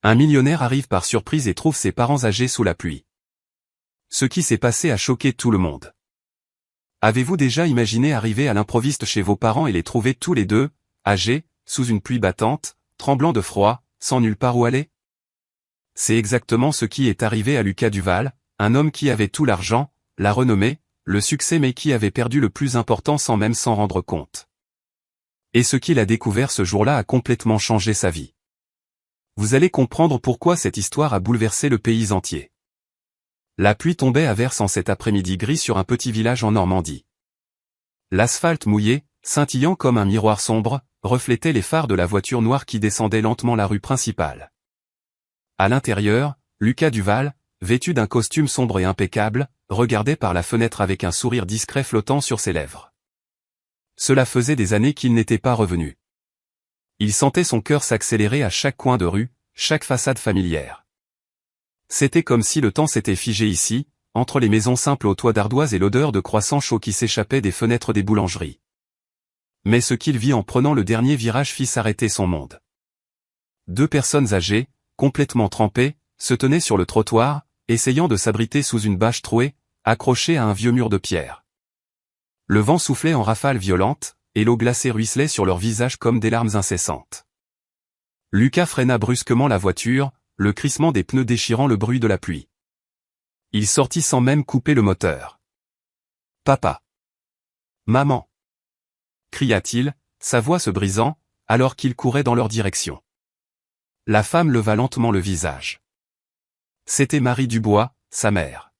Un millionnaire arrive par surprise et trouve ses parents âgés sous la pluie. Ce qui s'est passé a choqué tout le monde. Avez-vous déjà imaginé arriver à l'improviste chez vos parents et les trouver tous les deux, âgés, sous une pluie battante, tremblant de froid, sans nulle part où aller? C'est exactement ce qui est arrivé à Lucas Duval, un homme qui avait tout l'argent, la renommée, le succès mais qui avait perdu le plus important sans même s'en rendre compte. Et ce qu'il a découvert ce jour-là a complètement changé sa vie. Vous allez comprendre pourquoi cette histoire a bouleversé le pays entier. La pluie tombait à verse en cet après-midi gris sur un petit village en Normandie. L'asphalte mouillé, scintillant comme un miroir sombre, reflétait les phares de la voiture noire qui descendait lentement la rue principale. À l'intérieur, Lucas Duval, vêtu d'un costume sombre et impeccable, regardait par la fenêtre avec un sourire discret flottant sur ses lèvres. Cela faisait des années qu'il n'était pas revenu. Il sentait son cœur s'accélérer à chaque coin de rue, chaque façade familière. C'était comme si le temps s'était figé ici, entre les maisons simples aux toits d'ardoise et l'odeur de croissants chauds qui s'échappait des fenêtres des boulangeries. Mais ce qu'il vit en prenant le dernier virage fit s'arrêter son monde. Deux personnes âgées, complètement trempées, se tenaient sur le trottoir, essayant de s'abriter sous une bâche trouée, accrochée à un vieux mur de pierre. Le vent soufflait en rafales violentes, et l'eau glacée ruisselait sur leurs visages comme des larmes incessantes. Lucas freina brusquement la voiture, le crissement des pneus déchirant le bruit de la pluie. Il sortit sans même couper le moteur. « Papa !»« Maman !» cria-t-il, sa voix se brisant, alors qu'il courait dans leur direction. La femme leva lentement le visage. C'était Marie Dubois, sa mère.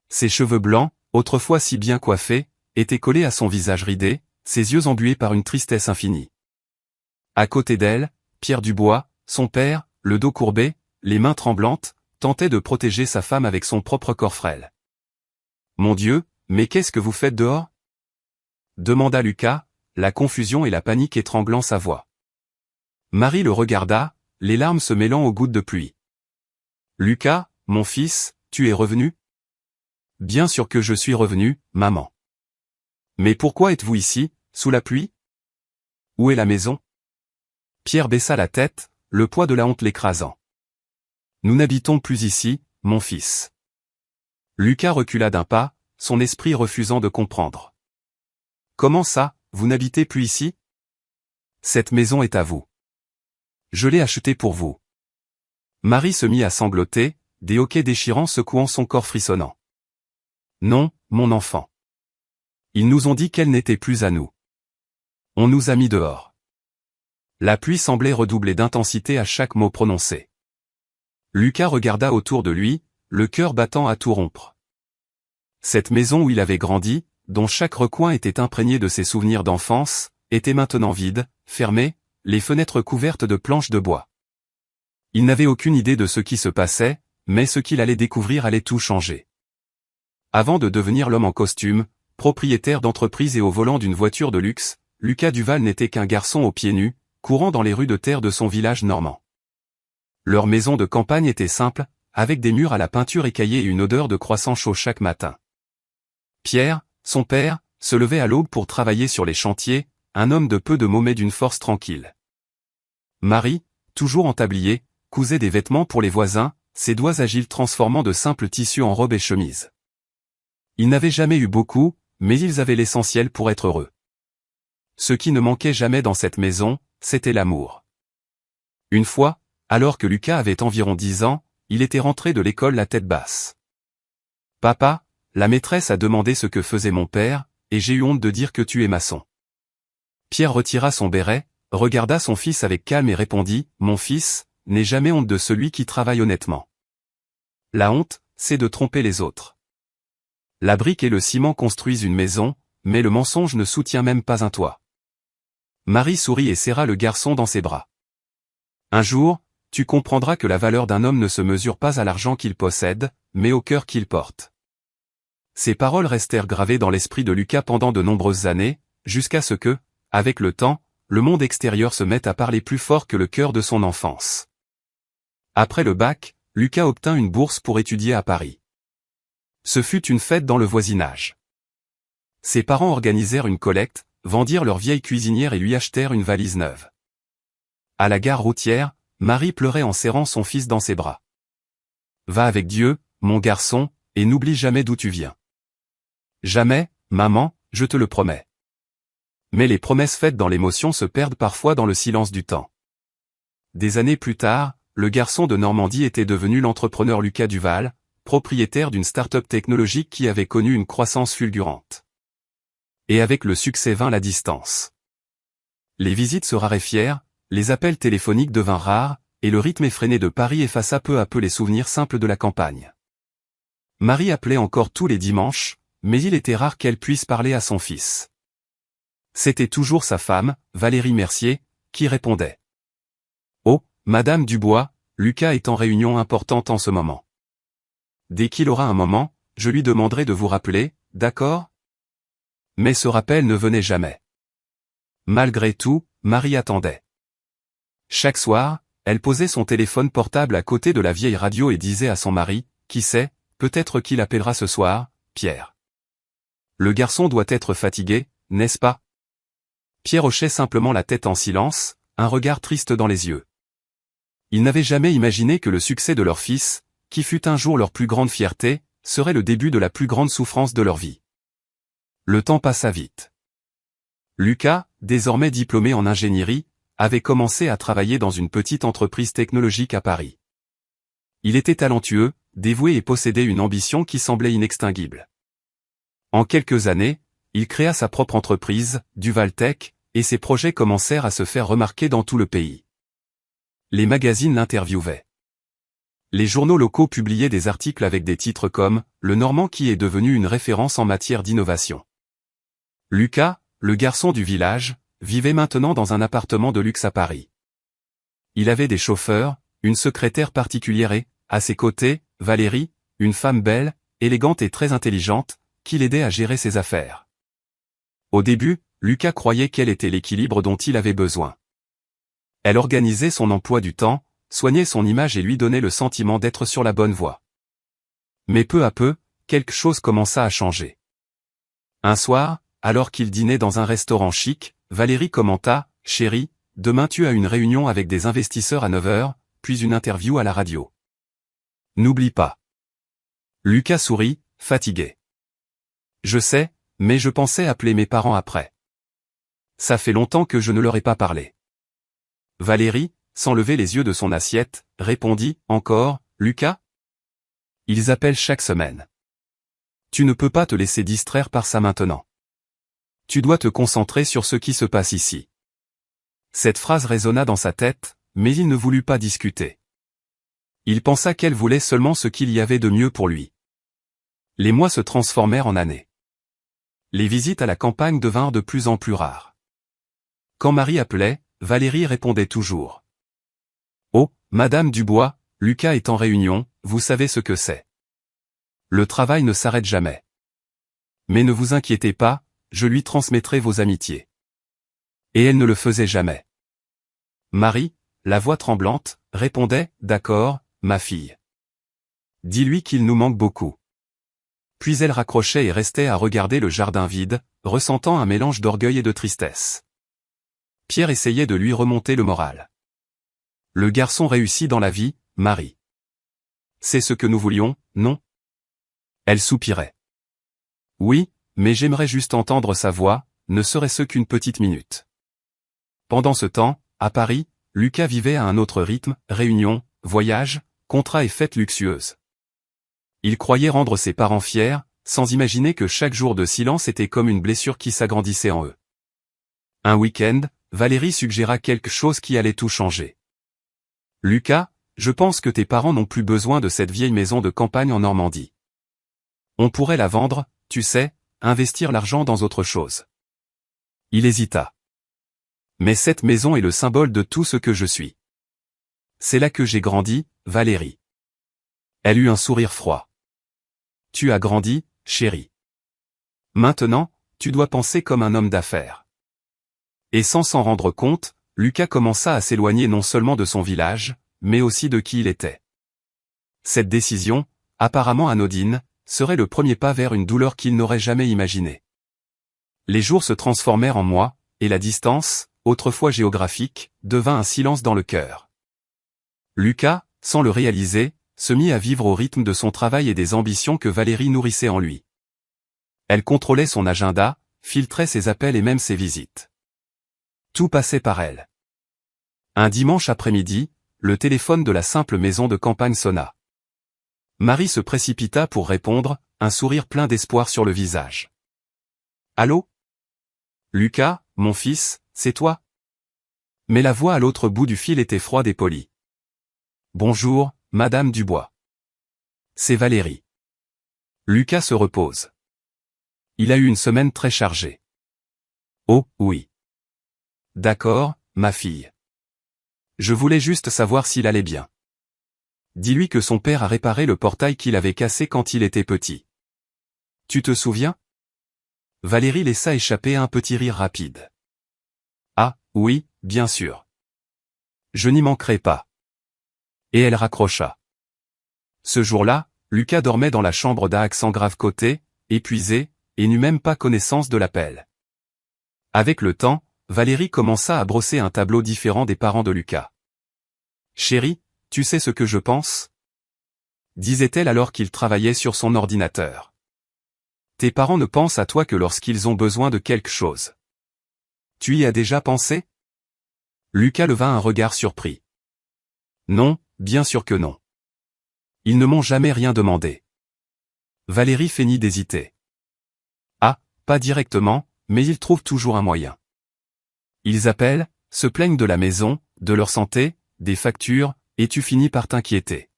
Ses cheveux blancs, autrefois si bien coiffés, étaient collés à son visage ridé, ses yeux embués par une tristesse infinie. À côté d'elle, Pierre Dubois, son père, le dos courbé, les mains tremblantes, tentait de protéger sa femme avec son propre corps frêle. « Mon Dieu, mais qu'est-ce que vous faites dehors ?» demanda Lucas, la confusion et la panique étranglant sa voix. Marie le regarda, les larmes se mêlant aux gouttes de pluie. « Lucas, mon fils, tu es revenu ? » « Bien sûr que je suis revenu, maman. »« Mais pourquoi êtes-vous ici, sous la pluie ? Où est la maison ?» Pierre baissa la tête, le poids de la honte l'écrasant. « Nous n'habitons plus ici, mon fils. » Lucas recula d'un pas, son esprit refusant de comprendre. « Comment ça, vous n'habitez plus ici ? Cette maison est à vous. Je l'ai achetée pour vous. » Marie se mit à sangloter, des hoquets déchirants secouant son corps frissonnant. « Non, mon enfant. Ils nous ont dit qu'elle n'était plus à nous. On nous a mis dehors. » La pluie semblait redoubler d'intensité à chaque mot prononcé. Lucas regarda autour de lui, le cœur battant à tout rompre. Cette maison où il avait grandi, dont chaque recoin était imprégné de ses souvenirs d'enfance, était maintenant vide, fermée, les fenêtres couvertes de planches de bois. Il n'avait aucune idée de ce qui se passait, mais ce qu'il allait découvrir allait tout changer. Avant de devenir l'homme en costume, propriétaire d'entreprise et au volant d'une voiture de luxe, Lucas Duval n'était qu'un garçon aux pieds nus, courant dans les rues de terre de son village normand. Leur maison de campagne était simple, avec des murs à la peinture écaillée et une odeur de croissant chaud chaque matin. Pierre, son père, se levait à l'aube pour travailler sur les chantiers, un homme de peu de mots mais d'une force tranquille. Marie, toujours en tablier, cousait des vêtements pour les voisins, ses doigts agiles transformant de simples tissus en robes et chemises. Ils n'avaient jamais eu beaucoup, mais ils avaient l'essentiel pour être heureux. Ce qui ne manquait jamais dans cette maison, c'était l'amour. Une fois, alors que Lucas avait environ 10 ans, il était rentré de l'école la tête basse. « Papa, la maîtresse a demandé ce que faisait mon père, et j'ai eu honte de dire que tu es maçon. » Pierre retira son béret, regarda son fils avec calme et répondit « Mon fils, n'aie jamais honte de celui qui travaille honnêtement. La honte, c'est de tromper les autres. La brique et le ciment construisent une maison, mais le mensonge ne soutient même pas un toit. » Marie sourit et serra le garçon dans ses bras. « Un jour, tu comprendras que la valeur d'un homme ne se mesure pas à l'argent qu'il possède, mais au cœur qu'il porte. » Ces paroles restèrent gravées dans l'esprit de Lucas pendant de nombreuses années, jusqu'à ce que, avec le temps, le monde extérieur se mette à parler plus fort que le cœur de son enfance. Après le bac, Lucas obtint une bourse pour étudier à Paris. Ce fut une fête dans le voisinage. Ses parents organisèrent une collecte, vendirent leur vieille cuisinière et lui achetèrent une valise neuve. À la gare routière, Marie pleurait en serrant son fils dans ses bras. Va avec Dieu, mon garçon, et n'oublie jamais d'où tu viens. Jamais, maman, je te le promets. Mais les promesses faites dans l'émotion se perdent parfois dans le silence du temps. Des années plus tard, le garçon de Normandie était devenu l'entrepreneur Lucas Duval, propriétaire d'une start-up technologique qui avait connu une croissance fulgurante. Et avec le succès vint la distance. Les visites se raréfièrent, les appels téléphoniques devinrent rares, et le rythme effréné de Paris effaça peu à peu les souvenirs simples de la campagne. Marie appelait encore tous les dimanches, mais il était rare qu'elle puisse parler à son fils. C'était toujours sa femme, Valérie Mercier, qui répondait. « Oh, Madame Dubois, Lucas est en réunion importante en ce moment. Dès qu'il aura un moment, je lui demanderai de vous rappeler, d'accord ?» Mais ce rappel ne venait jamais. Malgré tout, Marie attendait. Chaque soir, elle posait son téléphone portable à côté de la vieille radio et disait à son mari, « Qui sait, peut-être qu'il appellera ce soir, Pierre. Le garçon doit être fatigué, n'est-ce pas ?» Pierre hochait simplement la tête en silence, un regard triste dans les yeux. Il n'avait jamais imaginé que le succès de leur fils, qui fut un jour leur plus grande fierté, serait le début de la plus grande souffrance de leur vie. Le temps passa vite. Lucas, désormais diplômé en ingénierie, avait commencé à travailler dans une petite entreprise technologique à Paris. Il était talentueux, dévoué et possédait une ambition qui semblait inextinguible. En quelques années, il créa sa propre entreprise, Duval Tech, et ses projets commencèrent à se faire remarquer dans tout le pays. Les magazines l'interviewaient. Les journaux locaux publiaient des articles avec des titres comme « Le Normand qui est devenu une référence en matière d'innovation ». Lucas, le garçon du village, vivait maintenant dans un appartement de luxe à Paris. Il avait des chauffeurs, une secrétaire particulière et, à ses côtés, Valérie, une femme belle, élégante et très intelligente, qui l'aidait à gérer ses affaires. Au début, Lucas croyait qu'elle était l'équilibre dont il avait besoin. Elle organisait son emploi du temps, soignait son image et lui donnait le sentiment d'être sur la bonne voie. Mais peu à peu, quelque chose commença à changer. Un soir, alors qu'il dînait dans un restaurant chic, Valérie commenta « Chérie, demain tu as une réunion avec des investisseurs à 9h, puis une interview à la radio. N'oublie pas. » Lucas sourit, fatigué. « Je sais, mais je pensais appeler mes parents après. Ça fait longtemps que je ne leur ai pas parlé. » Valérie, sans lever les yeux de son assiette, répondit « Encore, Lucas ? Ils appellent chaque semaine. Tu ne peux pas te laisser distraire par ça maintenant. Tu dois te concentrer sur ce qui se passe ici. » Cette phrase résonna dans sa tête, mais il ne voulut pas discuter. Il pensa qu'elle voulait seulement ce qu'il y avait de mieux pour lui. Les mois se transformèrent en années. Les visites à la campagne devinrent de plus en plus rares. Quand Marie appelait, Valérie répondait toujours. « Oh, Madame Dubois, Lucas est en réunion, vous savez ce que c'est. Le travail ne s'arrête jamais. Mais ne vous inquiétez pas, je lui transmettrai vos amitiés. » Et elle ne le faisait jamais. Marie, la voix tremblante, répondait « D'accord, ma fille. Dis-lui qu'il nous manque beaucoup. » Puis elle raccrochait et restait à regarder le jardin vide, ressentant un mélange d'orgueil et de tristesse. Pierre essayait de lui remonter le moral. Le garçon réussit dans la vie, Marie. C'est ce que nous voulions, non ? Elle soupirait. Oui, mais j'aimerais juste entendre sa voix, ne serait-ce qu'une petite minute. Pendant ce temps, à Paris, Lucas vivait à un autre rythme, réunions, voyages, contrats et fêtes luxueuses. Il croyait rendre ses parents fiers, sans imaginer que chaque jour de silence était comme une blessure qui s'agrandissait en eux. Un week-end, Valérie suggéra quelque chose qui allait tout changer. « Lucas, je pense que tes parents n'ont plus besoin de cette vieille maison de campagne en Normandie. On pourrait la vendre, tu sais, investir l'argent dans autre chose. » Il hésita. « Mais cette maison est le symbole de tout ce que je suis. C'est là que j'ai grandi, Valérie. » Elle eut un sourire froid. « Tu as grandi, chérie. Maintenant, tu dois penser comme un homme d'affaires. » Et sans s'en rendre compte, Lucas commença à s'éloigner non seulement de son village, mais aussi de qui il était. Cette décision, apparemment anodine, serait le premier pas vers une douleur qu'il n'aurait jamais imaginée. Les jours se transformèrent en mois, et la distance, autrefois géographique, devint un silence dans le cœur. Lucas, sans le réaliser, se mit à vivre au rythme de son travail et des ambitions que Valérie nourrissait en lui. Elle contrôlait son agenda, filtrait ses appels et même ses visites. Tout passait par elle. Un dimanche après-midi, le téléphone de la simple maison de campagne sonna. Marie se précipita pour répondre, un sourire plein d'espoir sur le visage. « Allô ? Lucas, mon fils, c'est toi ? » Mais la voix à l'autre bout du fil était froide et polie. « Bonjour, Madame Dubois. C'est Valérie. » Lucas se repose. Il a eu une semaine très chargée. « Oh, oui. D'accord, ma fille. Je voulais juste savoir s'il allait bien. Dis-lui que son père a réparé le portail qu'il avait cassé quand il était petit. Tu te souviens ? » Valérie laissa échapper un petit rire rapide. « Ah, oui, bien sûr. Je n'y manquerai pas. » Et elle raccrocha. Ce jour-là, Lucas dormait dans la chambre d'Accent grave côté, épuisé, et n'eut même pas connaissance de l'appel. Avec le temps, Valérie commença à brosser un tableau différent des parents de Lucas. « Chérie, tu sais ce que je pense ? » disait-elle alors qu'il travaillait sur son ordinateur. « Tes parents ne pensent à toi que lorsqu'ils ont besoin de quelque chose. Tu y as déjà pensé ? » Lucas leva un regard surpris. « Non, bien sûr que non. Ils ne m'ont jamais rien demandé. » Valérie feignit d'hésiter. « Ah, pas directement, mais ils trouvent toujours un moyen. Ils appellent, se plaignent de la maison, de leur santé, des factures, et tu finis par t'inquiéter.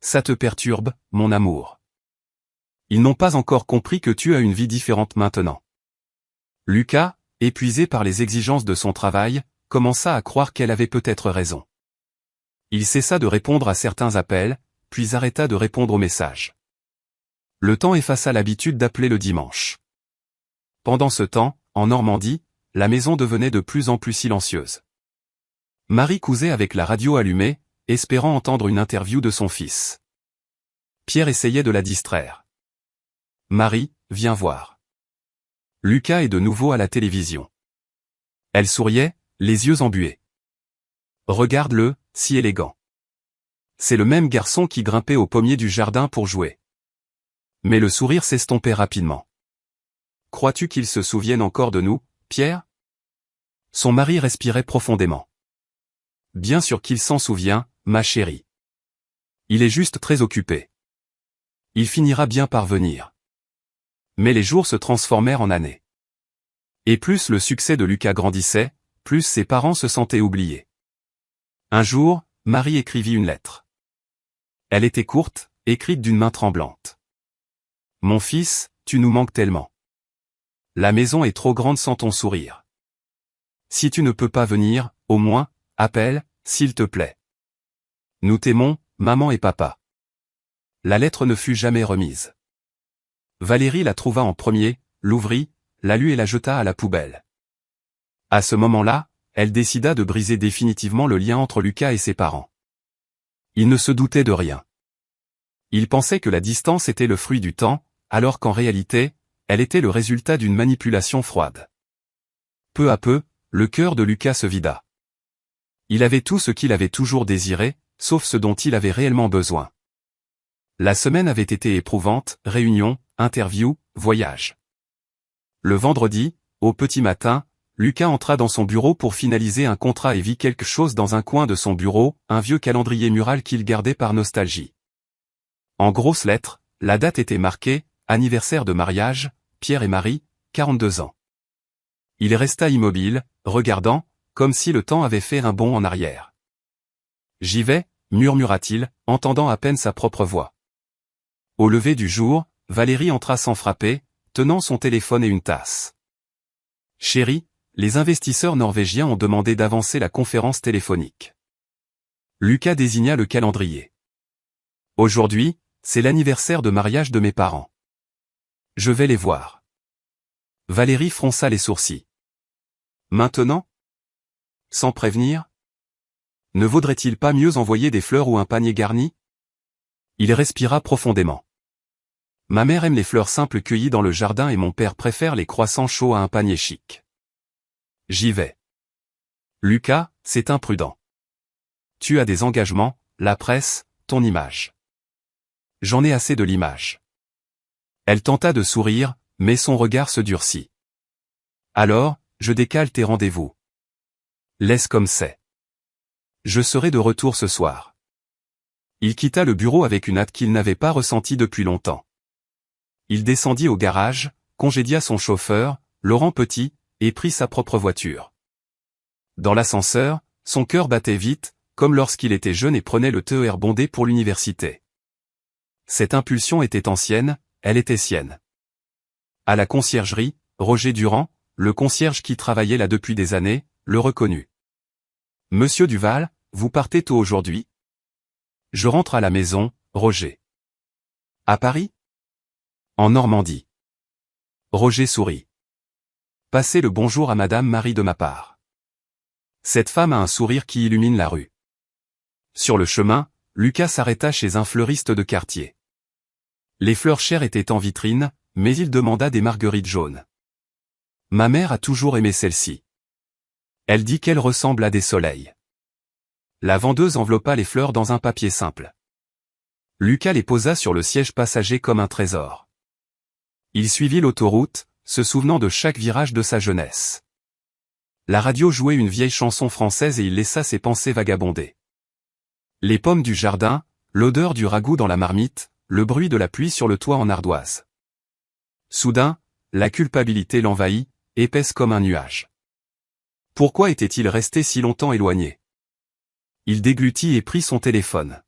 Ça te perturbe, mon amour. Ils n'ont pas encore compris que tu as une vie différente maintenant. » Lucas, épuisé par les exigences de son travail, commença à croire qu'elle avait peut-être raison. Il cessa de répondre à certains appels, puis arrêta de répondre aux messages. Le temps effaça l'habitude d'appeler le dimanche. Pendant ce temps, en Normandie, la maison devenait de plus en plus silencieuse. Marie cousait avec la radio allumée, espérant entendre une interview de son fils. Pierre essayait de la distraire. « Marie, viens voir. » Lucas est de nouveau à la télévision. Elle souriait, les yeux embués. « Regarde-le, si élégant. C'est le même garçon qui grimpait au pommier du jardin pour jouer. » Mais le sourire s'estompait rapidement. « Crois-tu qu'il se souvienne encore de nous, Pierre ? » Son mari respirait profondément. « Bien sûr qu'il s'en souvient, ma chérie. Il est juste très occupé. Il finira bien par venir. » Mais les jours se transformèrent en années. Et plus le succès de Lucas grandissait, plus ses parents se sentaient oubliés. Un jour, Marie écrivit une lettre. Elle était courte, écrite d'une main tremblante. « Mon fils, tu nous manques tellement. La maison est trop grande sans ton sourire. Si tu ne peux pas venir, au moins, appelle, s'il te plaît. Nous t'aimons, maman et papa. » La lettre ne fut jamais remise. Valérie la trouva en premier, l'ouvrit, la lut et la jeta à la poubelle. À ce moment-là, elle décida de briser définitivement le lien entre Lucas et ses parents. Il ne se doutait de rien. Il pensait que la distance était le fruit du temps, alors qu'en réalité, elle était le résultat d'une manipulation froide. Peu à peu, le cœur de Lucas se vida. Il avait tout ce qu'il avait toujours désiré, sauf ce dont il avait réellement besoin. La semaine avait été éprouvante, réunions, interviews, voyages. Le vendredi, au petit matin, Lucas entra dans son bureau pour finaliser un contrat et vit quelque chose dans un coin de son bureau, un vieux calendrier mural qu'il gardait par nostalgie. En grosses lettres, la date était marquée, anniversaire de mariage, Pierre et Marie, 42 ans. Il resta immobile, regardant, comme si le temps avait fait un bond en arrière. « J'y vais », murmura-t-il, entendant à peine sa propre voix. Au lever du jour, Valérie entra sans frapper, tenant son téléphone et une tasse. « Chérie, les investisseurs norvégiens ont demandé d'avancer la conférence téléphonique. » Lucas désigna le calendrier. « Aujourd'hui, c'est l'anniversaire de mariage de mes parents. Je vais les voir. » Valérie fronça les sourcils. « Maintenant ? Sans prévenir ? Ne vaudrait-il pas mieux envoyer des fleurs ou un panier garni ? » Il respira profondément. « Ma mère aime les fleurs simples cueillies dans le jardin et mon père préfère les croissants chauds à un panier chic. J'y vais. » Lucas, c'est imprudent. tu as des engagements, la presse, ton image. J'en ai assez de l'image. Elle tenta de sourire, mais son regard se durcit. Alors, je décale tes rendez-vous. Laisse comme c'est. Je serai de retour ce soir. Il quitta le bureau avec une hâte qu'il n'avait pas ressentie depuis longtemps. Il descendit au garage, congédia son chauffeur, Laurent Petit, et prit sa propre voiture. Dans l'ascenseur, son cœur battait vite, comme lorsqu'il était jeune et prenait le TER bondé pour l'université. Cette impulsion était ancienne, elle était sienne. À la conciergerie, Roger Durand, le concierge qui travaillait là depuis des années, le reconnut. « Monsieur Duval, vous partez tôt aujourd'hui ? » « Je rentre à la maison, Roger. »« À Paris ? » ?»« En Normandie. » Roger sourit. « Passez le bonjour à Madame Marie de ma part. » Cette femme a un sourire qui illumine la rue. Sur le chemin, Lucas s'arrêta chez un fleuriste de quartier. Les fleurs chères étaient en vitrine, mais il demanda des marguerites jaunes. « Ma mère a toujours aimé celle-ci. Elle dit qu'elle ressemble à des soleils. » La vendeuse enveloppa les fleurs dans un papier simple. Lucas les posa sur le siège passager comme un trésor. Il suivit l'autoroute, se souvenant de chaque virage de sa jeunesse. La radio jouait une vieille chanson française et il laissa ses pensées vagabonder. Les pommes du jardin, l'odeur du ragoût dans la marmite, le bruit de la pluie sur le toit en ardoise. Soudain, la culpabilité l'envahit, épaisse comme un nuage. Pourquoi était-il resté si longtemps éloigné ? Il déglutit et prit son téléphone.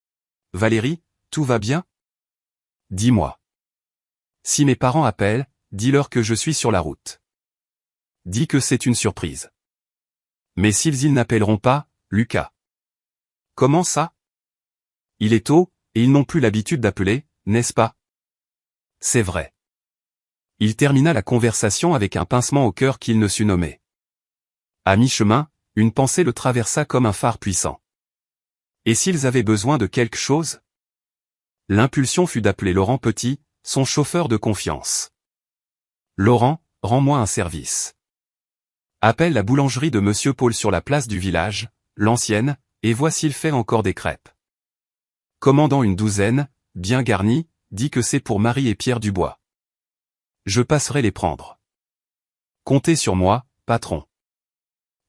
« Valérie, tout va bien ? Dis-moi. Si mes parents appellent, dis-leur que je suis sur la route. Dis que c'est une surprise. Mais s'ils n'appelleront pas, Lucas. Comment ça ? Il est tôt, et ils n'ont plus l'habitude d'appeler, n'est-ce pas ? C'est vrai. » Il termina la conversation avec un pincement au cœur qu'il ne sut nommer. À mi-chemin, une pensée le traversa comme un phare puissant. Et s'ils avaient besoin de quelque chose ? L'impulsion fut d'appeler Laurent Petit, son chauffeur de confiance. « Laurent, rends-moi un service. Appelle la boulangerie de Monsieur Paul sur la place du village, l'ancienne, et vois s'il fait encore des crêpes. Commandant une douzaine, bien garnie, dis que c'est pour Marie et Pierre Dubois. Je passerai les prendre. Comptez sur moi, patron. »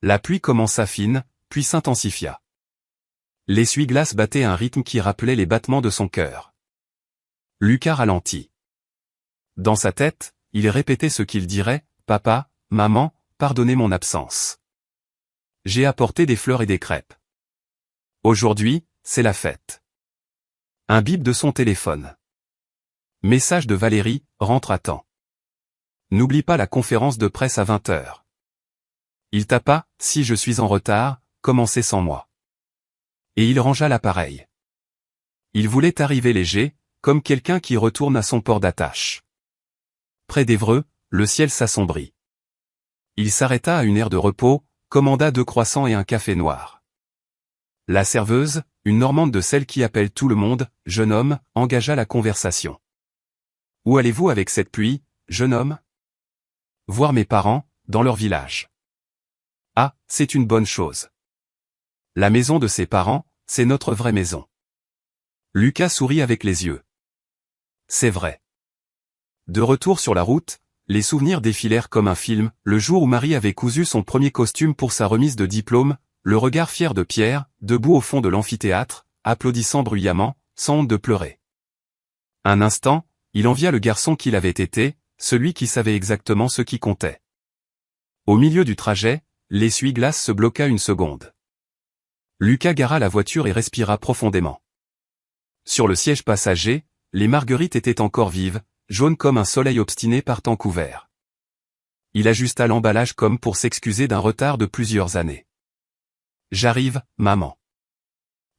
La pluie commença fine, puis s'intensifia. L'essuie-glace battait un rythme qui rappelait les battements de son cœur. Lucas ralentit. Dans sa tête, il répétait ce qu'il dirait, « Papa, maman, pardonnez mon absence. J'ai apporté des fleurs et des crêpes. Aujourd'hui, c'est la fête. » Un bip de son téléphone. Message de Valérie, rentre à temps. N'oublie pas la conférence de presse à 20h. Il tapa, si je suis en retard, commencez sans moi. Et il rangea l'appareil. Il voulait arriver léger, comme quelqu'un qui retourne à son port d'attache. Près d'Évreux, le ciel s'assombrit. Il s'arrêta à une aire de repos, commanda 2 croissants et un café noir. La serveuse, une Normande de celle qui appelle tout le monde, jeune homme, engagea la conversation. « Où allez-vous avec cette pluie, jeune homme ? » « Voir mes parents, dans leur village. » « Ah, c'est une bonne chose. La maison de ses parents, c'est notre vraie maison. » Lucas sourit avec les yeux. C'est vrai. De retour sur la route, les souvenirs défilèrent comme un film, le jour où Marie avait cousu son premier costume pour sa remise de diplôme, le regard fier de Pierre, debout au fond de l'amphithéâtre, applaudissant bruyamment, sans honte de pleurer. Un instant, il envia le garçon qu'il avait été, celui qui savait exactement ce qui comptait. Au milieu du trajet, l'essuie-glace se bloqua une seconde. Lucas gara la voiture et respira profondément. Sur le siège passager, les marguerites étaient encore vives, jaunes comme un soleil obstiné par temps couvert. Il ajusta l'emballage comme pour s'excuser d'un retard de plusieurs années. « J'arrive, maman. »«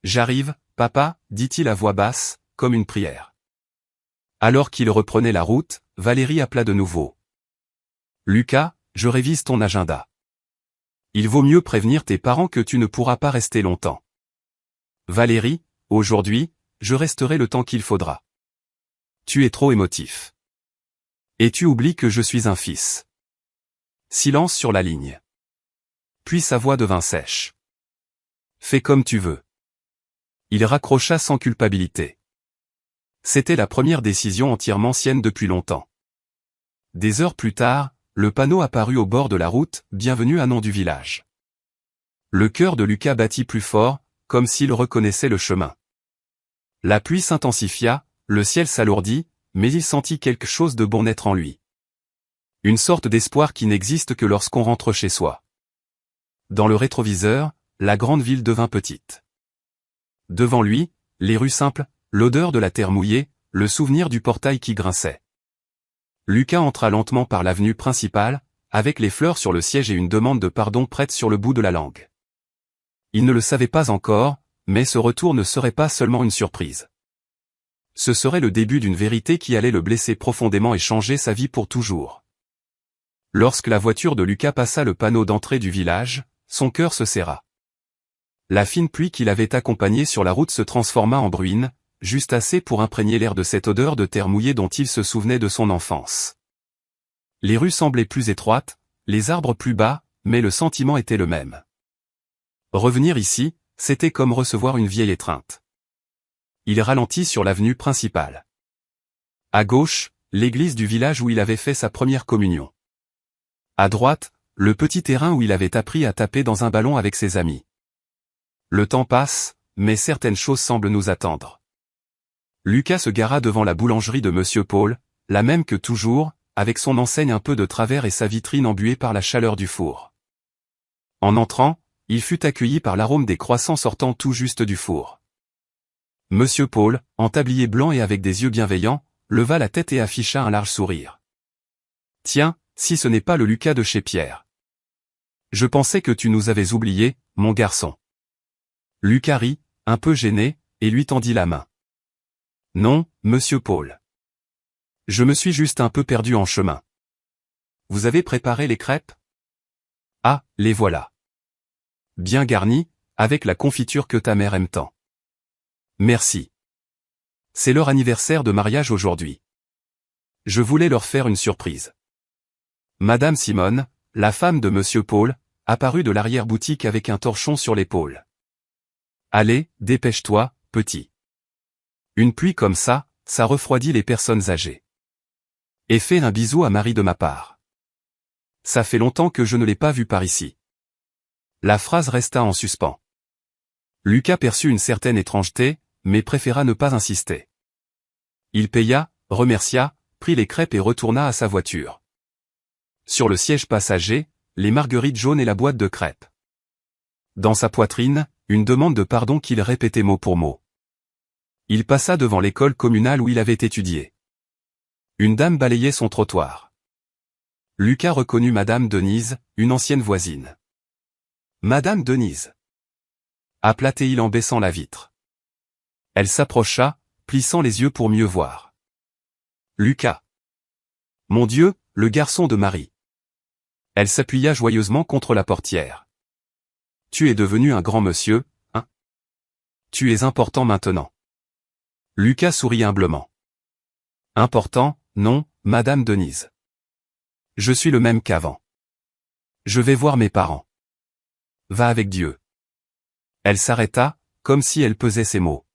J'arrive, papa, » dit-il à voix basse, comme une prière. Alors qu'il reprenait la route, Valérie appela de nouveau. « Lucas, je révise ton agenda. Il vaut mieux prévenir tes parents que tu ne pourras pas rester longtemps. Valérie, aujourd'hui, je resterai le temps qu'il faudra. Tu es trop émotif. Et tu oublies que je suis un fils. » Silence sur la ligne. Puis sa voix devint sèche. Fais comme tu veux. Il raccrocha sans culpabilité. C'était la première décision entièrement sienne depuis longtemps. Des heures plus tard, le panneau apparut au bord de la route, « Bienvenue à Nom du village ». Le cœur de Lucas battit plus fort, comme s'il reconnaissait le chemin. La pluie s'intensifia, le ciel s'alourdit, mais il sentit quelque chose de bon naître en lui. Une sorte d'espoir qui n'existe que lorsqu'on rentre chez soi. Dans le rétroviseur, la grande ville devint petite. Devant lui, les rues simples, l'odeur de la terre mouillée, le souvenir du portail qui grinçait. Lucas entra lentement par l'avenue principale, avec les fleurs sur le siège et une demande de pardon prête sur le bout de la langue. Il ne le savait pas encore, mais ce retour ne serait pas seulement une surprise. Ce serait le début d'une vérité qui allait le blesser profondément et changer sa vie pour toujours. Lorsque la voiture de Lucas passa le panneau d'entrée du village, son cœur se serra. La fine pluie qui l'avait accompagné sur la route se transforma en bruine, juste assez pour imprégner l'air de cette odeur de terre mouillée dont il se souvenait de son enfance. Les rues semblaient plus étroites, les arbres plus bas, mais le sentiment était le même. Revenir ici, c'était comme recevoir une vieille étreinte. Il ralentit sur l'avenue principale. À gauche, l'église du village où il avait fait sa première communion. À droite, le petit terrain où il avait appris à taper dans un ballon avec ses amis. Le temps passe, mais certaines choses semblent nous attendre. Lucas se gara devant la boulangerie de Monsieur Paul, la même que toujours, avec son enseigne un peu de travers et sa vitrine embuée par la chaleur du four. En entrant, il fut accueilli par l'arôme des croissants sortant tout juste du four. Monsieur Paul, en tablier blanc et avec des yeux bienveillants, leva la tête et afficha un large sourire. « Tiens, si ce n'est pas le Lucas de chez Pierre. Je pensais que tu nous avais oubliés, mon garçon. » Lucas rit, un peu gêné, et lui tendit la main. « Non, monsieur Paul. Je me suis juste un peu perdu en chemin. Vous avez préparé les crêpes? Ah, les voilà. Bien garnies, avec la confiture que ta mère aime tant. Merci. C'est leur anniversaire de mariage aujourd'hui. Je voulais leur faire une surprise. » Madame Simone, la femme de monsieur Paul, apparut de l'arrière-boutique avec un torchon sur l'épaule. « Allez, dépêche-toi, petit. Une pluie comme ça refroidit les personnes âgées. Et fais un bisou à Marie de ma part. Ça fait longtemps que je ne l'ai pas vue par ici. » La phrase resta en suspens. Lucas perçut une certaine étrangeté, mais préféra ne pas insister. Il paya, remercia, prit les crêpes et retourna à sa voiture. Sur le siège passager, les marguerites jaunes et la boîte de crêpes. Dans sa poitrine, une demande de pardon qu'il répétait mot pour mot. Il passa devant l'école communale où il avait étudié. Une dame balayait son trottoir. Lucas reconnut Madame Denise, une ancienne voisine. « Madame Denise !» appela-t-il en baissant la vitre. Elle s'approcha, plissant les yeux pour mieux voir. « Lucas !»« Mon Dieu, le garçon de Marie !» Elle s'appuya joyeusement contre la portière. « Tu es devenu un grand monsieur, hein? Tu es important maintenant. » Lucas sourit humblement. « Important, non, Madame Denise. Je suis le même qu'avant. Je vais voir mes parents. Va avec Dieu. » Elle s'arrêta, comme si elle pesait ses mots.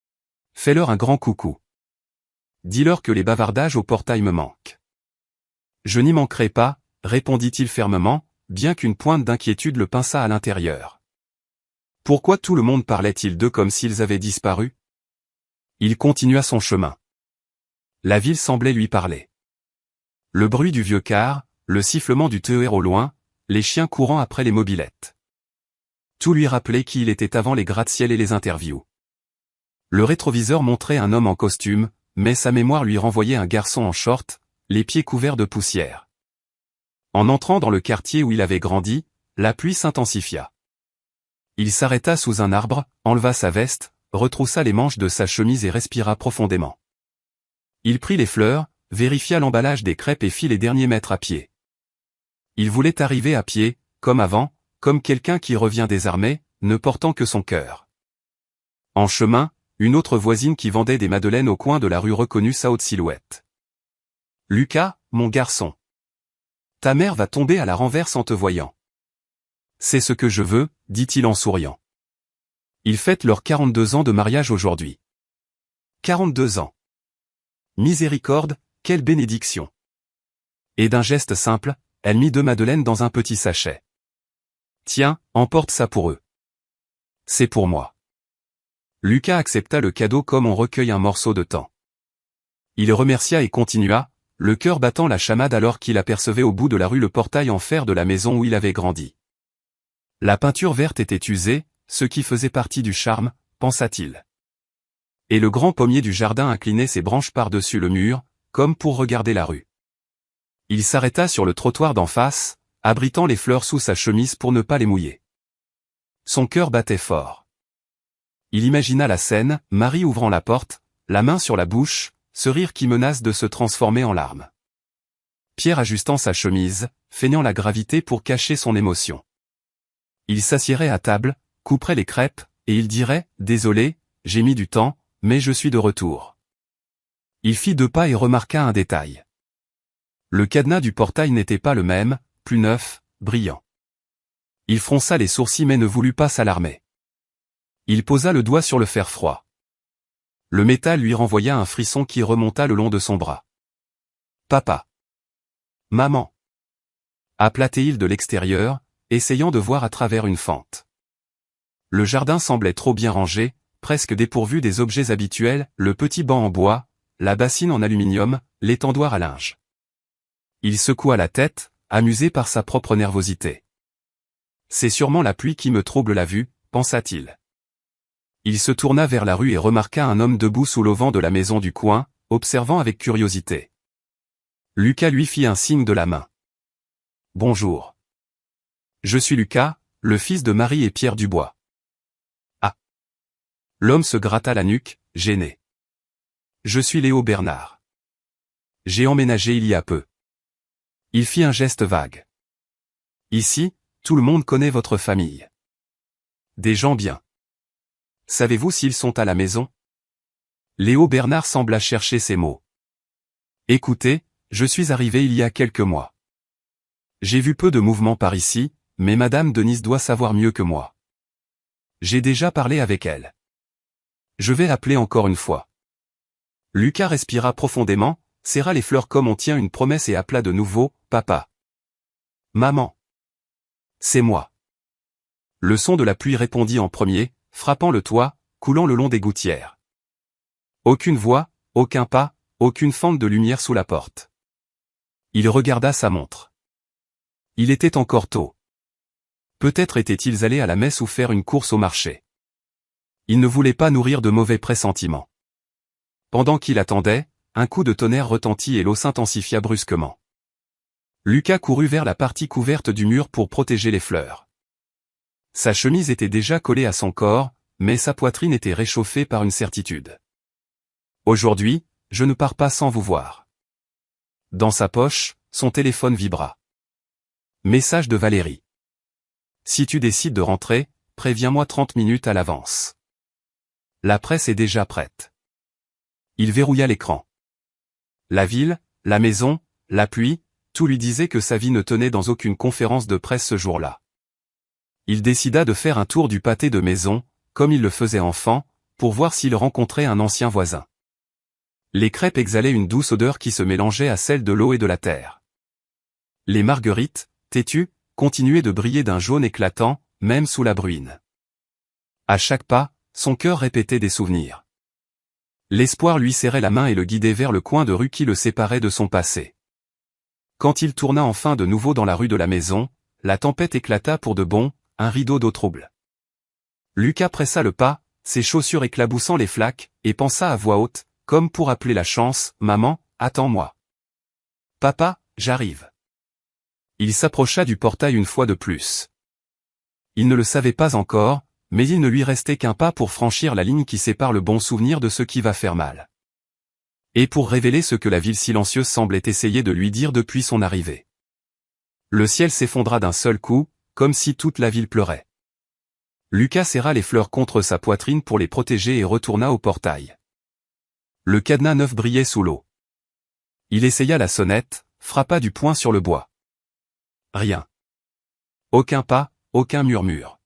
« Fais-leur un grand coucou. Dis-leur que les bavardages au portail me manquent. » « Je n'y manquerai pas, » répondit-il fermement, bien qu'une pointe d'inquiétude le pinçât à l'intérieur. Pourquoi tout le monde parlait-il d'eux comme s'ils avaient disparu? Il continua son chemin. La ville semblait lui parler. Le bruit du vieux car, le sifflement du TER au loin, les chiens courant après les mobylettes. Tout lui rappelait qui il était avant les gratte-ciel et les interviews. Le rétroviseur montrait un homme en costume, mais sa mémoire lui renvoyait un garçon en short, les pieds couverts de poussière. En entrant dans le quartier où il avait grandi, la pluie s'intensifia. Il s'arrêta sous un arbre, enleva sa veste, retroussa les manches de sa chemise et respira profondément. Il prit les fleurs, vérifia l'emballage des crêpes et fit les derniers mètres à pied. Il voulait arriver à pied, comme avant, comme quelqu'un qui revient désarmé, ne portant que son cœur. En chemin, une autre voisine qui vendait des madeleines au coin de la rue reconnut sa haute silhouette. « Lucas, mon garçon. Ta mère va tomber à la renverse en te voyant. »« C'est ce que je veux, dit-il en souriant. Ils fêtent leurs 42 ans de mariage aujourd'hui. 42 ans. Miséricorde, quelle bénédiction. Et d'un geste simple, elle mit 2 madeleines dans un petit sachet. Tiens, emporte ça pour eux. C'est pour moi. Lucas accepta le cadeau comme on recueille un morceau de thym. Il remercia et continua, le cœur battant la chamade alors qu'il apercevait au bout de la rue le portail en fer de la maison où il avait grandi. La peinture verte était usée, ce qui faisait partie du charme, pensa-t-il. Et le grand pommier du jardin inclinait ses branches par-dessus le mur, comme pour regarder la rue. Il s'arrêta sur le trottoir d'en face, abritant les fleurs sous sa chemise pour ne pas les mouiller. Son cœur battait fort. Il imagina la scène, Marie ouvrant la porte, la main sur la bouche, ce rire qui menace de se transformer en larmes. Pierre ajustant sa chemise, feignant la gravité pour cacher son émotion. Il s'assiérait à table, couperait les crêpes, et il dirait « Désolé, j'ai mis du temps, mais je suis de retour. » Il fit 2 pas et remarqua un détail. Le cadenas du portail n'était pas le même, plus neuf, brillant. Il fronça les sourcils mais ne voulut pas s'alarmer. Il posa le doigt sur le fer froid. Le métal lui renvoya un frisson qui remonta le long de son bras. « Papa. Maman. » appela Théil de l'extérieur, essayant de voir à travers une fente. Le jardin semblait trop bien rangé, presque dépourvu des objets habituels, le petit banc en bois, la bassine en aluminium, l'étendoir à linge. Il secoua la tête, amusé par sa propre nervosité. « C'est sûrement la pluie qui me trouble la vue, pensa-t-il. Il se tourna vers la rue et remarqua un homme debout sous l'auvent de la maison du coin, observant avec curiosité. Lucas lui fit un signe de la main. « Bonjour. Je suis Lucas, le fils de Marie et Pierre Dubois. » Ah. L'homme se gratta la nuque, gêné. « Je suis Léo Bernard. J'ai emménagé il y a peu. » Il fit un geste vague. « Ici, tout le monde connaît votre famille. Des gens bien. Savez-vous s'ils sont à la maison ?» Léo Bernard sembla chercher ses mots. « Écoutez, je suis arrivé il y a quelques mois. J'ai vu peu de mouvements par ici, mais Madame Denise doit savoir mieux que moi. J'ai déjà parlé avec elle. Je vais appeler encore une fois. » Lucas respira profondément, serra les fleurs comme on tient une promesse et appela de nouveau, « Papa. Maman. C'est moi. » Le son de la pluie répondit en premier, frappant le toit, coulant le long des gouttières. Aucune voix, aucun pas, aucune fente de lumière sous la porte. Il regarda sa montre. Il était encore tôt. Peut-être étaient-ils allés à la messe ou faire une course au marché. Il ne voulait pas nourrir de mauvais pressentiments. Pendant qu'il attendait, un coup de tonnerre retentit et l'eau s'intensifia brusquement. Lucas courut vers la partie couverte du mur pour protéger les fleurs. Sa chemise était déjà collée à son corps, mais sa poitrine était réchauffée par une certitude. « Aujourd'hui, je ne pars pas sans vous voir. » Dans sa poche, son téléphone vibra. Message de Valérie. « Si tu décides de rentrer, préviens-moi 30 minutes à l'avance. La presse est déjà prête. » Il verrouilla l'écran. La ville, la maison, la pluie, tout lui disait que sa vie ne tenait dans aucune conférence de presse ce jour-là. Il décida de faire un tour du pâté de maison, comme il le faisait enfant, pour voir s'il rencontrait un ancien voisin. Les crêpes exhalaient une douce odeur qui se mélangeait à celle de l'eau et de la terre. Les marguerites, têtues, continuaient de briller d'un jaune éclatant, même sous la bruine. À chaque pas, son cœur répétait des souvenirs. L'espoir lui serrait la main et le guidait vers le coin de rue qui le séparait de son passé. Quand il tourna enfin de nouveau dans la rue de la maison, la tempête éclata pour de bon, un rideau d'eau trouble. Lucas pressa le pas, ses chaussures éclaboussant les flaques, et pensa à voix haute, comme pour appeler la chance, « Maman, attends-moi. Papa, j'arrive. » Il s'approcha du portail une fois de plus. Il ne le savait pas encore, mais il ne lui restait qu'un pas pour franchir la ligne qui sépare le bon souvenir de ce qui va faire mal. Et pour révéler ce que la ville silencieuse semblait essayer de lui dire depuis son arrivée. Le ciel s'effondra d'un seul coup, comme si toute la ville pleurait. Lucas serra les fleurs contre sa poitrine pour les protéger et retourna au portail. Le cadenas neuf brillait sous l'eau. Il essaya la sonnette, frappa du poing sur le bois. Rien. Aucun pas, aucun murmure.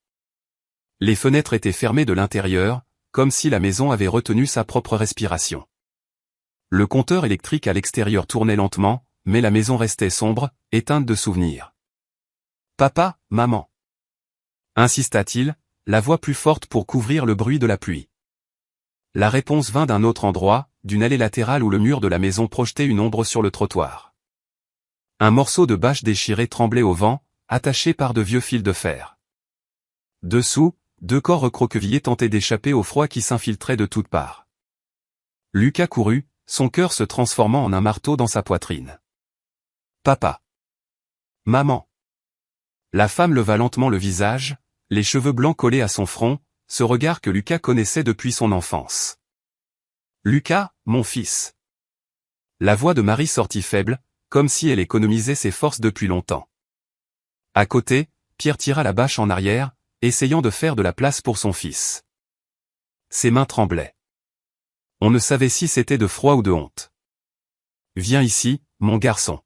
Les fenêtres étaient fermées de l'intérieur, comme si la maison avait retenu sa propre respiration. Le compteur électrique à l'extérieur tournait lentement, mais la maison restait sombre, éteinte de souvenirs. « Papa, maman !» insista-t-il, la voix plus forte pour couvrir le bruit de la pluie. La réponse vint d'un autre endroit, d'une allée latérale où le mur de la maison projetait une ombre sur le trottoir. Un morceau de bâche déchiré tremblait au vent, attaché par de vieux fils de fer. Dessous, 2 corps recroquevillés tentaient d'échapper au froid qui s'infiltrait de toutes parts. Lucas courut, son cœur se transformant en un marteau dans sa poitrine. « Papa !»« Maman !» La femme leva lentement le visage, les cheveux blancs collés à son front, ce regard que Lucas connaissait depuis son enfance. « Lucas, mon fils !» La voix de Marie sortit faible, comme si elle économisait ses forces depuis longtemps. À côté, Pierre tira la bâche en arrière, essayant de faire de la place pour son fils. Ses mains tremblaient. On ne savait si c'était de froid ou de honte. « Viens ici, mon garçon. »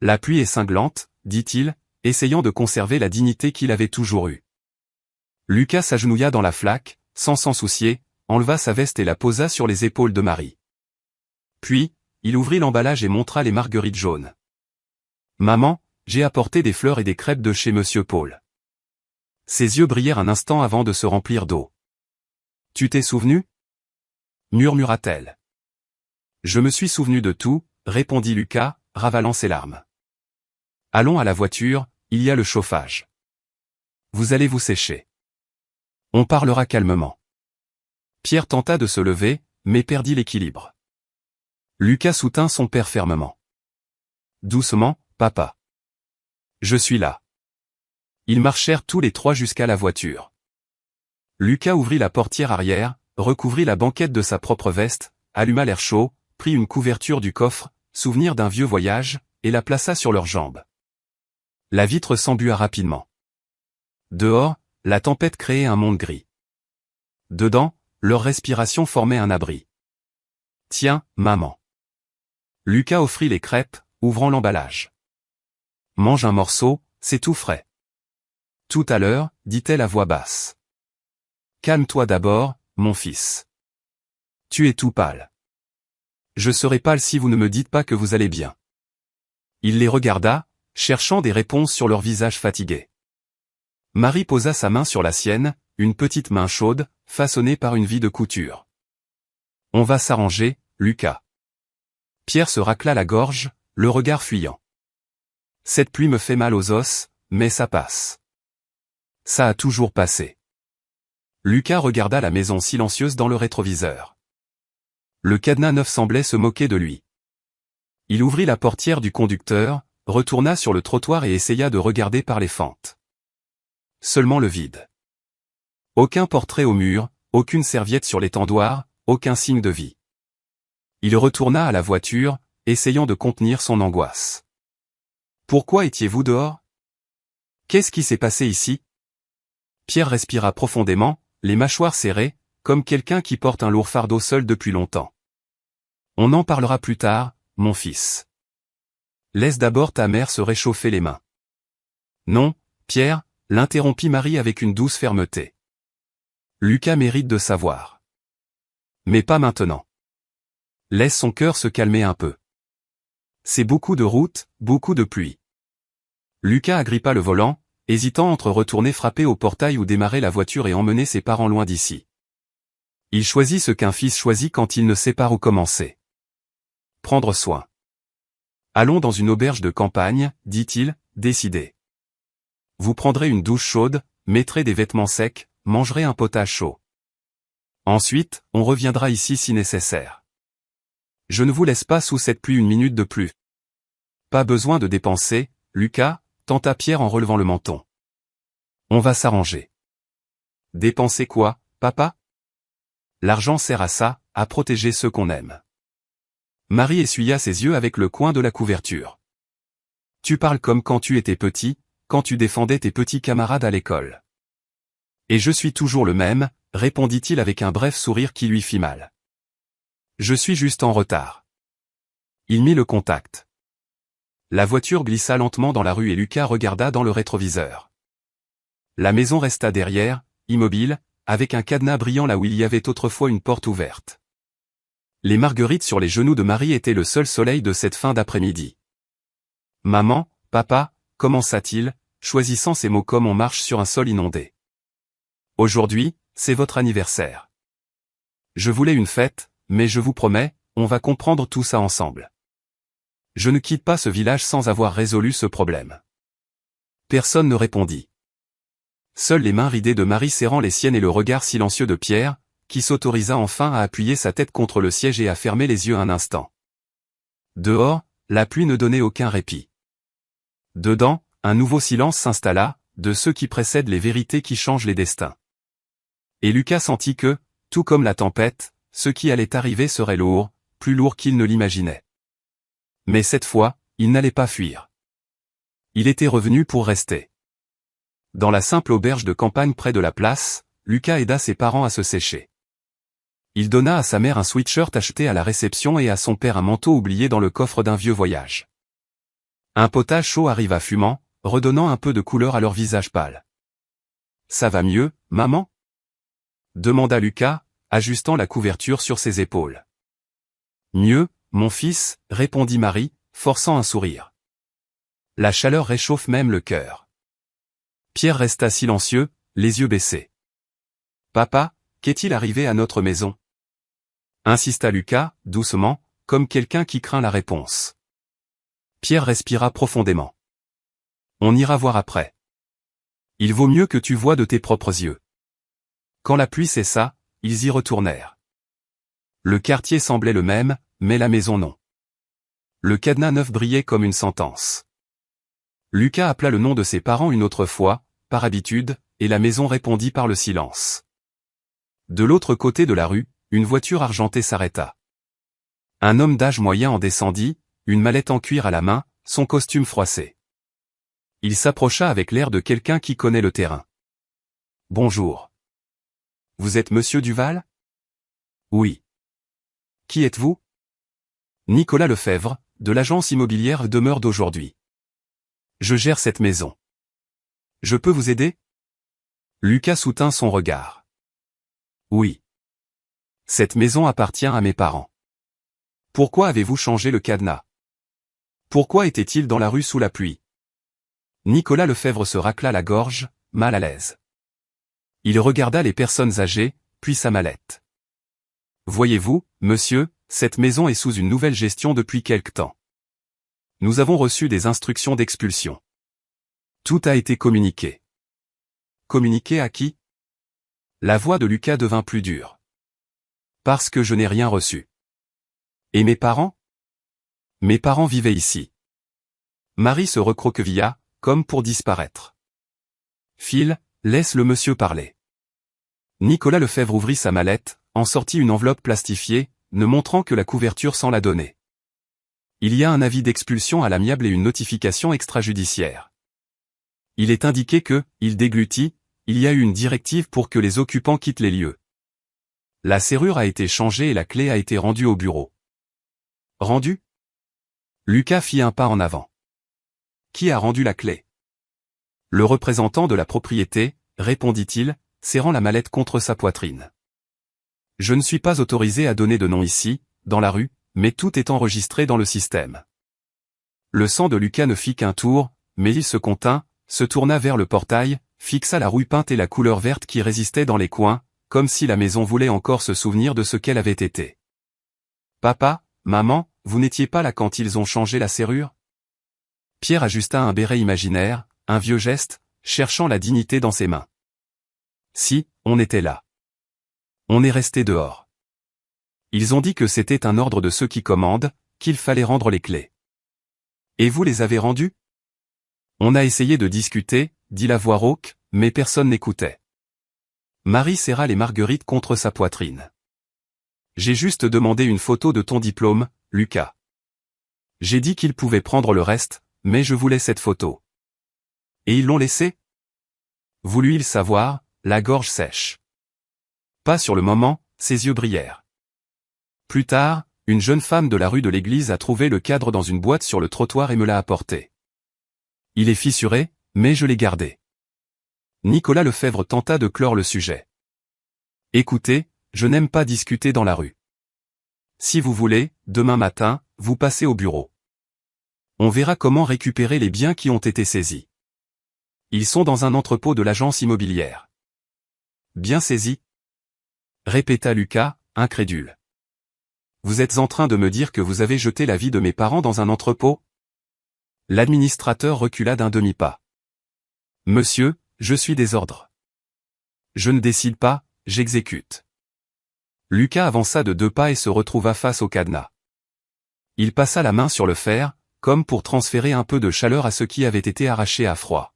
La pluie est cinglante, dit-il, essayant de conserver la dignité qu'il avait toujours eue. Lucas s'agenouilla dans la flaque, sans s'en soucier, enleva sa veste et la posa sur les épaules de Marie. Puis, il ouvrit l'emballage et montra les marguerites jaunes. « Maman, j'ai apporté des fleurs et des crêpes de chez Monsieur Paul. » Ses yeux brillèrent un instant avant de se remplir d'eau. « Tu t'es souvenu ?» murmura-t-elle. « Je me suis souvenu de tout, » répondit Lucas, ravalant ses larmes. « Allons à la voiture, il y a le chauffage. Vous allez vous sécher. On parlera calmement. » Pierre tenta de se lever, mais perdit l'équilibre. Lucas soutint son père fermement. « Doucement, papa. Je suis là. » Ils marchèrent tous les trois jusqu'à la voiture. Lucas ouvrit la portière arrière, recouvrit la banquette de sa propre veste, alluma l'air chaud, prit une couverture du coffre, souvenir d'un vieux voyage, et la plaça sur leurs jambes. La vitre s'embua rapidement. Dehors, la tempête créait un monde gris. Dedans, leur respiration formait un abri. « Tiens, maman. » Lucas offrit les crêpes, ouvrant l'emballage. « Mange un morceau, c'est tout frais. » « Tout à l'heure, » dit-elle à voix basse. « Calme-toi d'abord, mon fils. Tu es tout pâle. Je serai pâle si vous ne me dites pas que vous allez bien. » Il les regarda, cherchant des réponses sur leur visage fatigué. Marie posa sa main sur la sienne, une petite main chaude, façonnée par une vie de couture. « On va s'arranger, Lucas. » Pierre se racla la gorge, le regard fuyant. « Cette pluie me fait mal aux os, mais ça passe. » Ça a toujours passé. Lucas regarda la maison silencieuse dans le rétroviseur. Le cadenas neuf semblait se moquer de lui. Il ouvrit la portière du conducteur, retourna sur le trottoir et essaya de regarder par les fentes. Seulement le vide. Aucun portrait au mur, aucune serviette sur l'étendoir, aucun signe de vie. Il retourna à la voiture, essayant de contenir son angoisse. « Pourquoi étiez-vous dehors ? Qu'est-ce qui s'est passé ici ?» Pierre respira profondément, les mâchoires serrées, comme quelqu'un qui porte un lourd fardeau seul depuis longtemps. « On en parlera plus tard, mon fils. Laisse d'abord ta mère se réchauffer les mains. » « Non, Pierre, » l'interrompit Marie avec une douce fermeté. « Lucas mérite de savoir. Mais pas maintenant. Laisse son cœur se calmer un peu. C'est beaucoup de route, beaucoup de pluie. » Lucas agrippa le volant, hésitant entre retourner frapper au portail ou démarrer la voiture et emmener ses parents loin d'ici. Il choisit ce qu'un fils choisit quand il ne sait pas où commencer. Prendre soin. « Allons dans une auberge de campagne, » dit-il, décidé. « Vous prendrez une douche chaude, mettrez des vêtements secs, mangerez un potage chaud. Ensuite, on reviendra ici si nécessaire. Je ne vous laisse pas sous cette pluie une minute de plus. » Pas besoin de dépenser, Lucas, tenta Pierre en relevant le menton. On va s'arranger. Dépenser quoi, papa? L'argent sert à ça, à protéger ceux qu'on aime. Marie essuya ses yeux avec le coin de la couverture. Tu parles comme quand tu étais petit, quand tu défendais tes petits camarades à l'école. Et je suis toujours le même, répondit-il avec un bref sourire qui lui fit mal. Je suis juste en retard. Il mit le contact. La voiture glissa lentement dans la rue et Lucas regarda dans le rétroviseur. La maison resta derrière, immobile, avec un cadenas brillant là où il y avait autrefois une porte ouverte. Les marguerites sur les genoux de Marie étaient le seul soleil de cette fin d'après-midi. « Maman, papa » commença-t-il, choisissant ses mots comme on marche sur un sol inondé. « Aujourd'hui, c'est votre anniversaire. Je voulais une fête, mais je vous promets, on va comprendre tout ça ensemble. Je ne quitte pas ce village sans avoir résolu ce problème. » Personne ne répondit. Seules les mains ridées de Marie serrant les siennes et le regard silencieux de Pierre, qui s'autorisa enfin à appuyer sa tête contre le siège et à fermer les yeux un instant. Dehors, la pluie ne donnait aucun répit. Dedans, un nouveau silence s'installa, de ceux qui précèdent les vérités qui changent les destins. Et Lucas sentit que, tout comme la tempête, ce qui allait arriver serait lourd, plus lourd qu'il ne l'imaginait. Mais cette fois, il n'allait pas fuir. Il était revenu pour rester. Dans la simple auberge de campagne près de la place, Lucas aida ses parents à se sécher. Il donna à sa mère un sweatshirt acheté à la réception et à son père un manteau oublié dans le coffre d'un vieux voyage. Un potage chaud arriva fumant, redonnant un peu de couleur à leur visage pâle. « Ça va mieux, maman ?» demanda Lucas, ajustant la couverture sur ses épaules. « Mieux, mon fils, » répondit Marie, forçant un sourire. La chaleur réchauffe même le cœur. Pierre resta silencieux, les yeux baissés. « Papa, qu'est-il arrivé à notre maison ?» insista Lucas, doucement, comme quelqu'un qui craint la réponse. Pierre respira profondément. « On ira voir après. Il vaut mieux que tu voies de tes propres yeux. » Quand la pluie cessa, ils y retournèrent. Le quartier semblait le même, mais la maison non. Le cadenas neuf brillait comme une sentence. Lucas appela le nom de ses parents une autre fois, par habitude, et la maison répondit par le silence. De l'autre côté de la rue, une voiture argentée s'arrêta. Un homme d'âge moyen en descendit, une mallette en cuir à la main, son costume froissé. Il s'approcha avec l'air de quelqu'un qui connaît le terrain. « Bonjour. Vous êtes Monsieur Duval ? » ? « Oui. »« Qui êtes-vous ? » ? « Nicolas Lefebvre, de l'agence immobilière Demeure d'aujourd'hui. Je gère cette maison. Je peux vous aider ? » Lucas soutint son regard. « Oui. Cette maison appartient à mes parents. Pourquoi avez-vous changé le cadenas ? Pourquoi était-il dans la rue sous la pluie ? » Nicolas Lefebvre se racla la gorge, mal à l'aise. Il regarda les personnes âgées, puis sa mallette. « Voyez-vous, monsieur, cette maison est sous une nouvelle gestion depuis quelque temps. Nous avons reçu des instructions d'expulsion. Tout a été communiqué. » « Communiqué à qui ? » La voix de Lucas devint plus dure. « Parce que je n'ai rien reçu. »« Et mes parents ? » ?»« Mes parents vivaient ici. » Marie se recroquevilla, comme pour disparaître. « Phil, laisse le monsieur parler. » Nicolas Lefebvre ouvrit sa mallette, en sortit une enveloppe plastifiée, ne montrant que la couverture sans la donner. Il y a un avis d'expulsion à l'amiable et une notification extrajudiciaire. Il est indiqué que, il déglutit, il y a eu une directive pour que les occupants quittent les lieux. La serrure a été changée et la clé a été rendue au bureau. Rendue ? Lucas fit un pas en avant. Qui a rendu la clé ? Le représentant de la propriété, répondit-il, serrant la mallette contre sa poitrine. Je ne suis pas autorisé à donner de nom ici, dans la rue, mais tout est enregistré dans le système. Le sang de Lucas ne fit qu'un tour, mais il se contint, se tourna vers le portail, fixa la rouille peinte et la couleur verte qui résistait dans les coins, comme si la maison voulait encore se souvenir de ce qu'elle avait été. « Papa, maman, vous n'étiez pas là quand ils ont changé la serrure ?» Pierre ajusta un béret imaginaire, un vieux geste, cherchant la dignité dans ses mains. « Si, on était là. On est resté dehors. Ils ont dit que c'était un ordre de ceux qui commandent, qu'il fallait rendre les clés. Et vous les avez rendues ? On a essayé de discuter, dit la voix rauque, mais personne n'écoutait. Marie serra les marguerites contre sa poitrine. J'ai juste demandé une photo de ton diplôme, Lucas. J'ai dit qu'ils pouvaient prendre le reste, mais je voulais cette photo. Et ils l'ont laissée ? Voulut-il savoir, la gorge sèche. Pas sur le moment, ses yeux brillèrent. Plus tard, une jeune femme de la rue de l'église a trouvé le cadre dans une boîte sur le trottoir et me l'a apporté. Il est fissuré, mais je l'ai gardé. Nicolas Lefebvre tenta de clore le sujet. Écoutez, je n'aime pas discuter dans la rue. Si vous voulez, demain matin, vous passez au bureau. On verra comment récupérer les biens qui ont été saisis. Ils sont dans un entrepôt de l'agence immobilière. Bien saisis? Répéta Lucas, incrédule. Vous êtes en train de me dire que vous avez jeté la vie de mes parents dans un entrepôt? L'administrateur recula d'un demi-pas. Monsieur, je suis des ordres. Je ne décide pas, j'exécute. Lucas avança de 2 pas et se retrouva face au cadenas. Il passa la main sur le fer, comme pour transférer un peu de chaleur à ce qui avait été arraché à froid.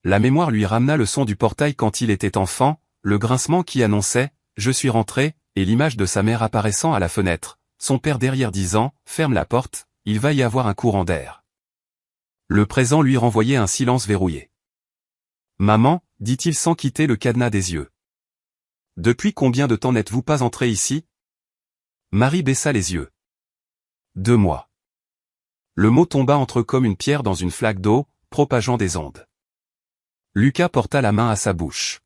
La mémoire lui ramena le son du portail quand il était enfant, le grincement qui annonçait « Je suis rentré » et l'image de sa mère apparaissant à la fenêtre, son père derrière disant « Ferme la porte, il va y avoir un courant d'air ». Le présent lui renvoyait un silence verrouillé. « Maman » dit-il sans quitter le cadenas des yeux. « Depuis combien de temps n'êtes-vous pas entré ici ?» Marie baissa les yeux. 2 mois. Le mot tomba entre comme une pierre dans une flaque d'eau, propageant des ondes. Lucas porta la main à sa bouche.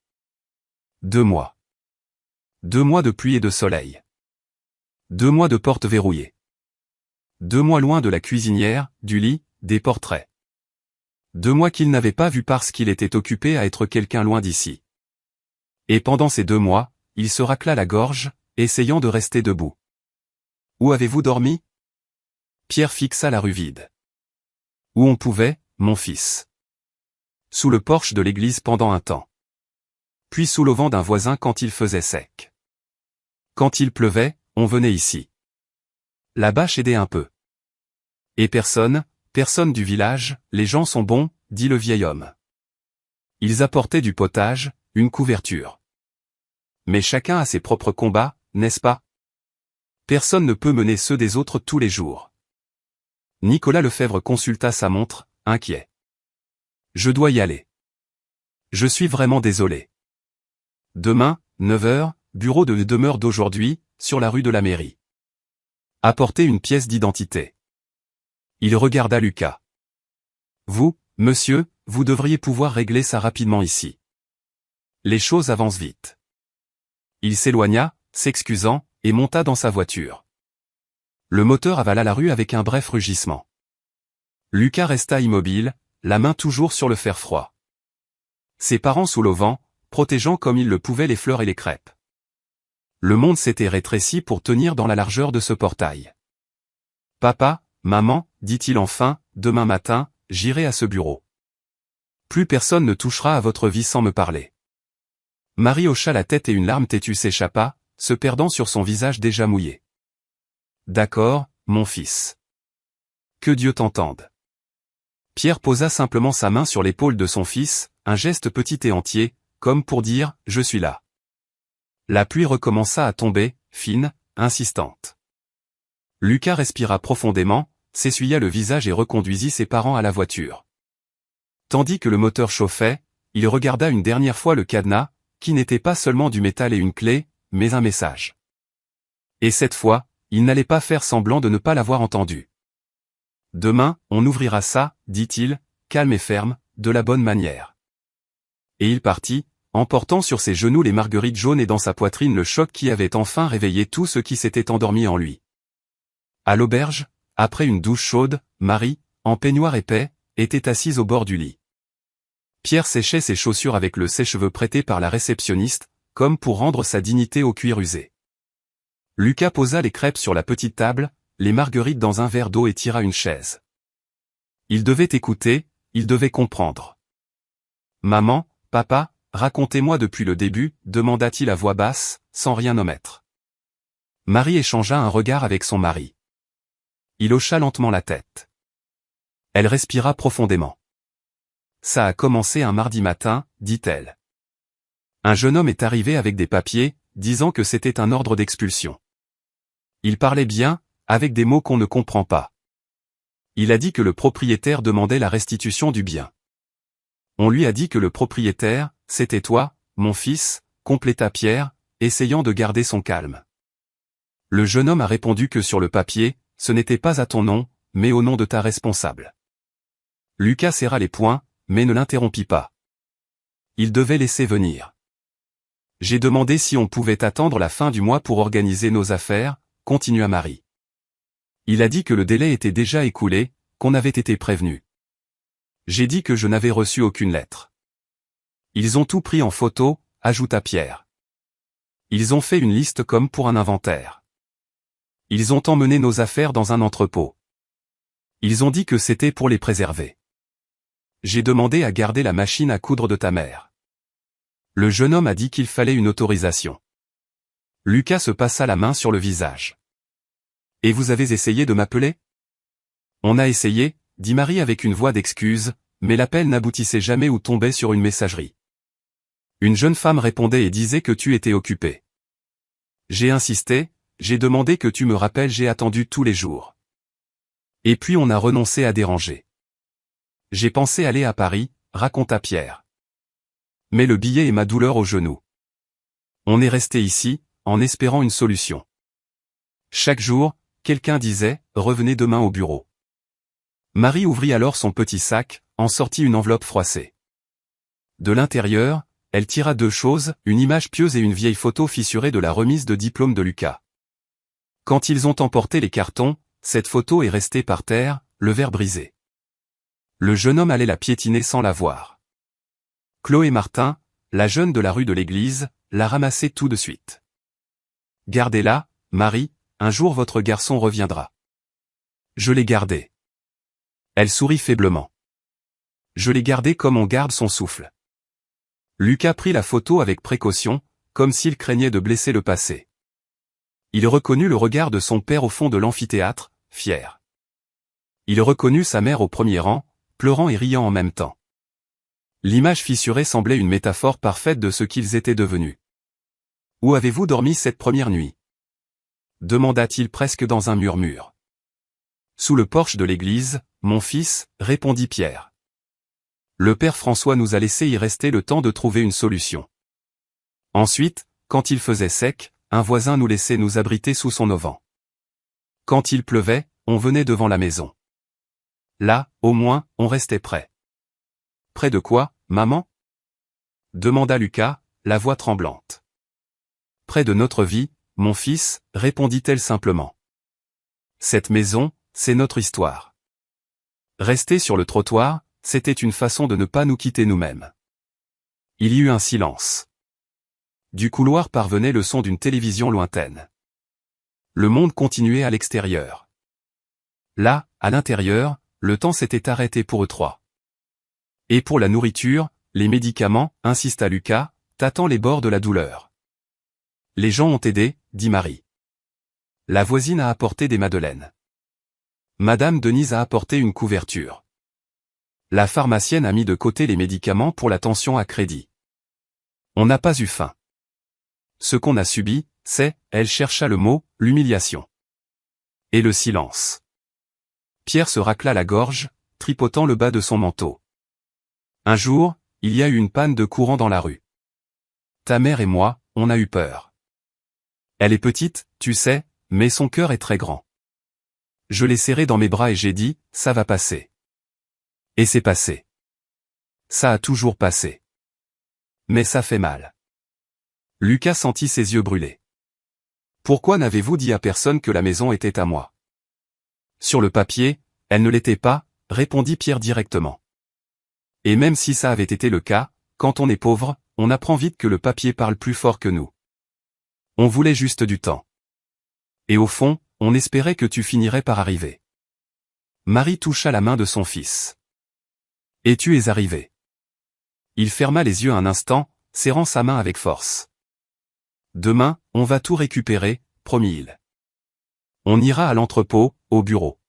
2 mois. 2 mois de pluie et de soleil. 2 mois de portes verrouillées. 2 mois loin de la cuisinière, du lit, des portraits. 2 mois qu'il n'avait pas vu parce qu'il était occupé à être quelqu'un loin d'ici. Et pendant ces 2 mois, il se racla la gorge, essayant de rester debout. Où avez-vous dormi? Pierre fixa la rue vide. Où on pouvait, mon fils. Sous le porche de l'église pendant un temps. Puis sous l'auvent d'un voisin quand il faisait sec. Quand il pleuvait, on venait ici. La bâche aidait un peu. Et personne du village, les gens sont bons, dit le vieil homme. Ils apportaient du potage, une couverture. Mais chacun a ses propres combats, n'est-ce pas? Personne ne peut mener ceux des autres tous les jours. Nicolas Lefebvre consulta sa montre, inquiet. Je dois y aller. Je suis vraiment désolé. Demain, 9 h, bureau de demeure d'aujourd'hui, sur la rue de la mairie. Apportez une pièce d'identité. Il regarda Lucas. Vous, monsieur, vous devriez pouvoir régler ça rapidement ici. Les choses avancent vite. Il s'éloigna, s'excusant, et monta dans sa voiture. Le moteur avala la rue avec un bref rugissement. Lucas resta immobile, la main toujours sur le fer froid. Ses parents sous l'auvent, protégeant comme ils le pouvaient les fleurs et les crêpes. Le monde s'était rétréci pour tenir dans la largeur de ce portail. Papa, maman, dit-il enfin, demain matin, j'irai à ce bureau. Plus personne ne touchera à votre vie sans me parler. Marie hocha la tête et une larme têtue s'échappa, se perdant sur son visage déjà mouillé. D'accord, mon fils. Que Dieu t'entende. Pierre posa simplement sa main sur l'épaule de son fils, un geste petit et entier, comme pour dire « Je suis là ». La pluie recommença à tomber, fine, insistante. Lucas respira profondément, s'essuya le visage et reconduisit ses parents à la voiture. Tandis que le moteur chauffait, il regarda une dernière fois le cadenas, qui n'était pas seulement du métal et une clé, mais un message. Et cette fois, il n'allait pas faire semblant de ne pas l'avoir entendu. Demain, on ouvrira ça, dit-il, calme et ferme, de la bonne manière. Et il partit, emportant sur ses genoux les marguerites jaunes et dans sa poitrine le choc qui avait enfin réveillé tout ce qui s'était endormi en lui. À l'auberge, après une douche chaude, Marie, en peignoir épais, était assise au bord du lit. Pierre séchait ses chaussures avec le sèche-cheveux prêté par la réceptionniste, comme pour rendre sa dignité au cuir usé. Lucas posa les crêpes sur la petite table, les marguerites dans un verre d'eau et tira une chaise. Il devait écouter, il devait comprendre. « Maman, papa, racontez-moi depuis le début, demanda-t-il à voix basse, sans rien omettre. Marie échangea un regard avec son mari. Il hocha lentement la tête. Elle respira profondément. Ça a commencé un mardi matin, dit-elle. Un jeune homme est arrivé avec des papiers, disant que c'était un ordre d'expulsion. Il parlait bien, avec des mots qu'on ne comprend pas. Il a dit que le propriétaire demandait la restitution du bien. On lui a dit que le propriétaire, c'était toi, mon fils, compléta Pierre, essayant de garder son calme. Le jeune homme a répondu que sur le papier, ce n'était pas à ton nom, mais au nom de ta responsable. Lucas serra les poings, mais ne l'interrompit pas. Il devait laisser venir. J'ai demandé si on pouvait attendre la fin du mois pour organiser nos affaires, continua Marie. Il a dit que le délai était déjà écoulé, qu'on avait été prévenu. J'ai dit que je n'avais reçu aucune lettre. Ils ont tout pris en photo, ajouta Pierre. Ils ont fait une liste comme pour un inventaire. Ils ont emmené nos affaires dans un entrepôt. Ils ont dit que c'était pour les préserver. J'ai demandé à garder la machine à coudre de ta mère. Le jeune homme a dit qu'il fallait une autorisation. Lucas se passa la main sur le visage. Et vous avez essayé de m'appeler? On a essayé, dit Marie avec une voix d'excuse, mais l'appel n'aboutissait jamais ou tombait sur une messagerie. Une jeune femme répondait et disait que tu étais occupé. J'ai insisté, j'ai demandé que tu me rappelles, j'ai attendu tous les jours. Et puis on a renoncé à déranger. J'ai pensé aller à Paris, raconta Pierre. Mais le billet et ma douleur au genou. On est resté ici, en espérant une solution. Chaque jour, quelqu'un disait, revenez demain au bureau. Marie ouvrit alors son petit sac, en sortit une enveloppe froissée. De l'intérieur, elle tira deux choses, une image pieuse et une vieille photo fissurée de la remise de diplôme de Lucas. Quand ils ont emporté les cartons, cette photo est restée par terre, le verre brisé. Le jeune homme allait la piétiner sans la voir. Chloé Martin, la jeune de la rue de l'église, l'a ramassée tout de suite. Gardez-la, Marie, un jour votre garçon reviendra. Je l'ai gardée. Elle sourit faiblement. Je l'ai gardée comme on garde son souffle. Lucas prit la photo avec précaution, comme s'il craignait de blesser le passé. Il reconnut le regard de son père au fond de l'amphithéâtre, fier. Il reconnut sa mère au premier rang, pleurant et riant en même temps. L'image fissurée semblait une métaphore parfaite de ce qu'ils étaient devenus. « Où avez-vous dormi cette première nuit » demanda-t-il presque dans un murmure. « Sous le porche de l'église, mon fils, répondit Pierre. Le père François nous a laissé y rester le temps de trouver une solution. Ensuite, quand il faisait sec, un voisin nous laissait nous abriter sous son auvent. Quand il pleuvait, on venait devant la maison. Là, au moins, on restait près. Près de quoi, maman? Demanda Lucas, la voix tremblante. Près de notre vie, mon fils, répondit-elle simplement. Cette maison, c'est notre histoire. Rester sur le trottoir, c'était une façon de ne pas nous quitter nous-mêmes. Il y eut un silence. Du couloir parvenait le son d'une télévision lointaine. Le monde continuait à l'extérieur. Là, à l'intérieur, le temps s'était arrêté pour eux trois. Et pour la nourriture, les médicaments, insista Lucas, tâtant les bords de la douleur. Les gens ont aidé, dit Marie. La voisine a apporté des madeleines. Madame Denise a apporté une couverture. La pharmacienne a mis de côté les médicaments pour la tension à crédit. On n'a pas eu faim. Ce qu'on a subi, c'est, elle chercha le mot, l'humiliation. Et le silence. Pierre se racla la gorge, tripotant le bas de son manteau. Un jour, il y a eu une panne de courant dans la rue. Ta mère et moi, on a eu peur. Elle est petite, tu sais, mais son cœur est très grand. Je l'ai serrée dans mes bras et j'ai dit, ça va passer. Et c'est passé. Ça a toujours passé. Mais ça fait mal. Lucas sentit ses yeux brûler. Pourquoi n'avez-vous dit à personne que la maison était à moi? Sur le papier, elle ne l'était pas, répondit Pierre directement. Et même si ça avait été le cas, quand on est pauvre, on apprend vite que le papier parle plus fort que nous. On voulait juste du temps. Et au fond, on espérait que tu finirais par arriver. Marie toucha la main de son fils. Et tu es arrivé. Il ferma les yeux un instant, serrant sa main avec force. Demain, on va tout récupérer, promit-il. On ira à l'entrepôt, au bureau.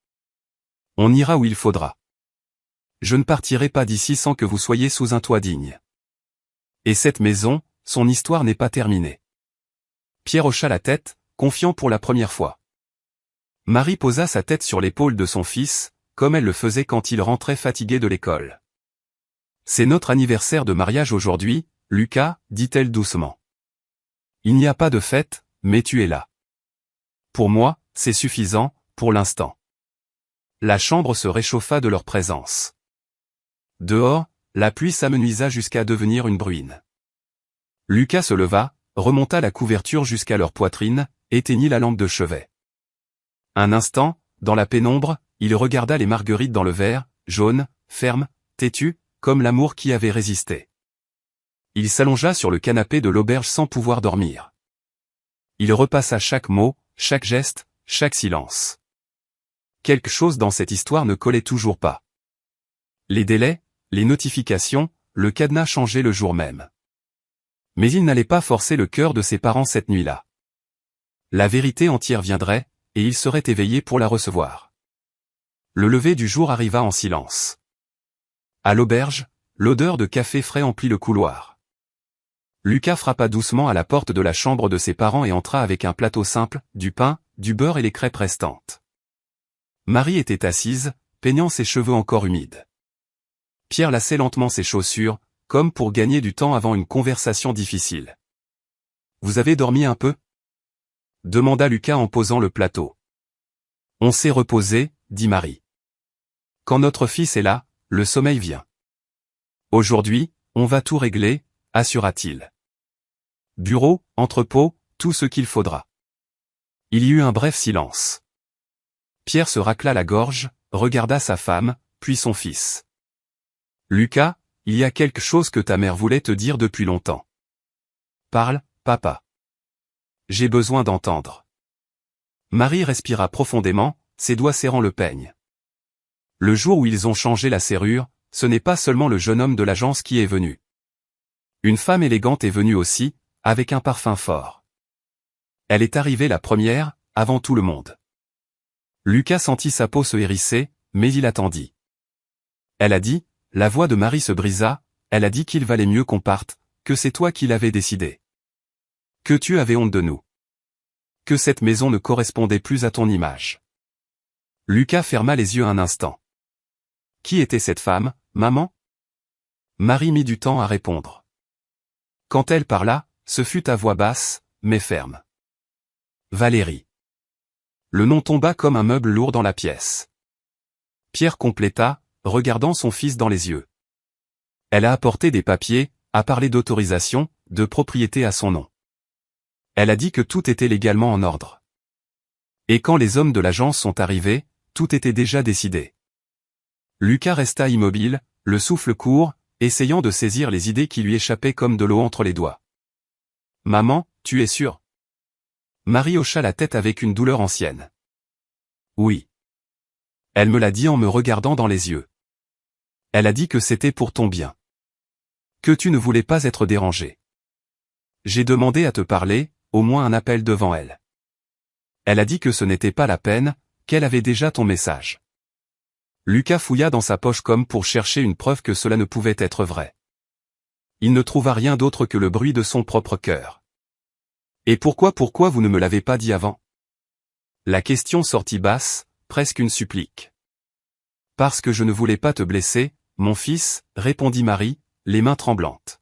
On ira où il faudra. Je ne partirai pas d'ici sans que vous soyez sous un toit digne. Et cette maison, son histoire n'est pas terminée. Pierre hocha la tête, confiant pour la première fois. Marie posa sa tête sur l'épaule de son fils, comme elle le faisait quand il rentrait fatigué de l'école. C'est notre anniversaire de mariage aujourd'hui, Lucas, dit-elle doucement. Il n'y a pas de fête, mais tu es là. Pour moi, c'est suffisant, pour l'instant. La chambre se réchauffa de leur présence. Dehors, la pluie s'amenuisa jusqu'à devenir une bruine. Lucas se leva, remonta la couverture jusqu'à leur poitrine, éteignit la lampe de chevet. Un instant, dans la pénombre, il regarda les marguerites dans le verre, jaunes, fermes, têtues, comme l'amour qui avait résisté. Il s'allongea sur le canapé de l'auberge sans pouvoir dormir. Il repassa chaque mot, chaque geste, chaque silence. Quelque chose dans cette histoire ne collait toujours pas. Les délais, les notifications, le cadenas changeaient le jour même. Mais il n'allait pas forcer le cœur de ses parents cette nuit-là. La vérité entière viendrait, et il serait éveillé pour la recevoir. Le lever du jour arriva en silence. À l'auberge, l'odeur de café frais emplit le couloir. Lucas frappa doucement à la porte de la chambre de ses parents et entra avec un plateau simple, du pain, du beurre et les crêpes restantes. Marie était assise, peignant ses cheveux encore humides. Pierre lassait lentement ses chaussures, comme pour gagner du temps avant une conversation difficile. « Vous avez dormi un peu ?» demanda Lucas en posant le plateau. « On s'est reposé, » dit Marie. « Quand notre fils est là, le sommeil vient. Aujourd'hui, on va tout régler, » assura-t-il. « Bureau, entrepôt, tout ce qu'il faudra. » Il y eut un bref silence. Pierre se racla la gorge, regarda sa femme, puis son fils. « Lucas, il y a quelque chose que ta mère voulait te dire depuis longtemps. Parle, papa. J'ai besoin d'entendre. » Marie respira profondément, ses doigts serrant le peigne. Le jour où ils ont changé la serrure, ce n'est pas seulement le jeune homme de l'agence qui est venu. Une femme élégante est venue aussi, avec un parfum fort. Elle est arrivée la première, avant tout le monde. Lucas sentit sa peau se hérisser, mais il attendit. Elle a dit, la voix de Marie se brisa, elle a dit qu'il valait mieux qu'on parte, que c'est toi qui l'avais décidé. Que tu avais honte de nous. Que cette maison ne correspondait plus à ton image. Lucas ferma les yeux un instant. Qui était cette femme, maman? Marie mit du temps à répondre. Quand elle parla, ce fut à voix basse, mais ferme. Valérie. Le nom tomba comme un meuble lourd dans la pièce. Pierre compléta, regardant son fils dans les yeux. Elle a apporté des papiers, a parlé d'autorisation, de propriété à son nom. Elle a dit que tout était légalement en ordre. Et quand les hommes de l'agence sont arrivés, tout était déjà décidé. Lucas resta immobile, le souffle court, essayant de saisir les idées qui lui échappaient comme de l'eau entre les doigts. « Maman, tu es sûre ?» Marie hocha la tête avec une douleur ancienne. « Oui. Elle me l'a dit en me regardant dans les yeux. Elle a dit que c'était pour ton bien. Que tu ne voulais pas être dérangé. J'ai demandé à te parler, au moins un appel devant elle. Elle a dit que ce n'était pas la peine, qu'elle avait déjà ton message. » Lucas fouilla dans sa poche comme pour chercher une preuve que cela ne pouvait être vrai. Il ne trouva rien d'autre que le bruit de son propre cœur. « Et pourquoi vous ne me l'avez pas dit avant ?» La question sortit basse, presque une supplique. « Parce que je ne voulais pas te blesser, mon fils, » répondit Marie, les mains tremblantes.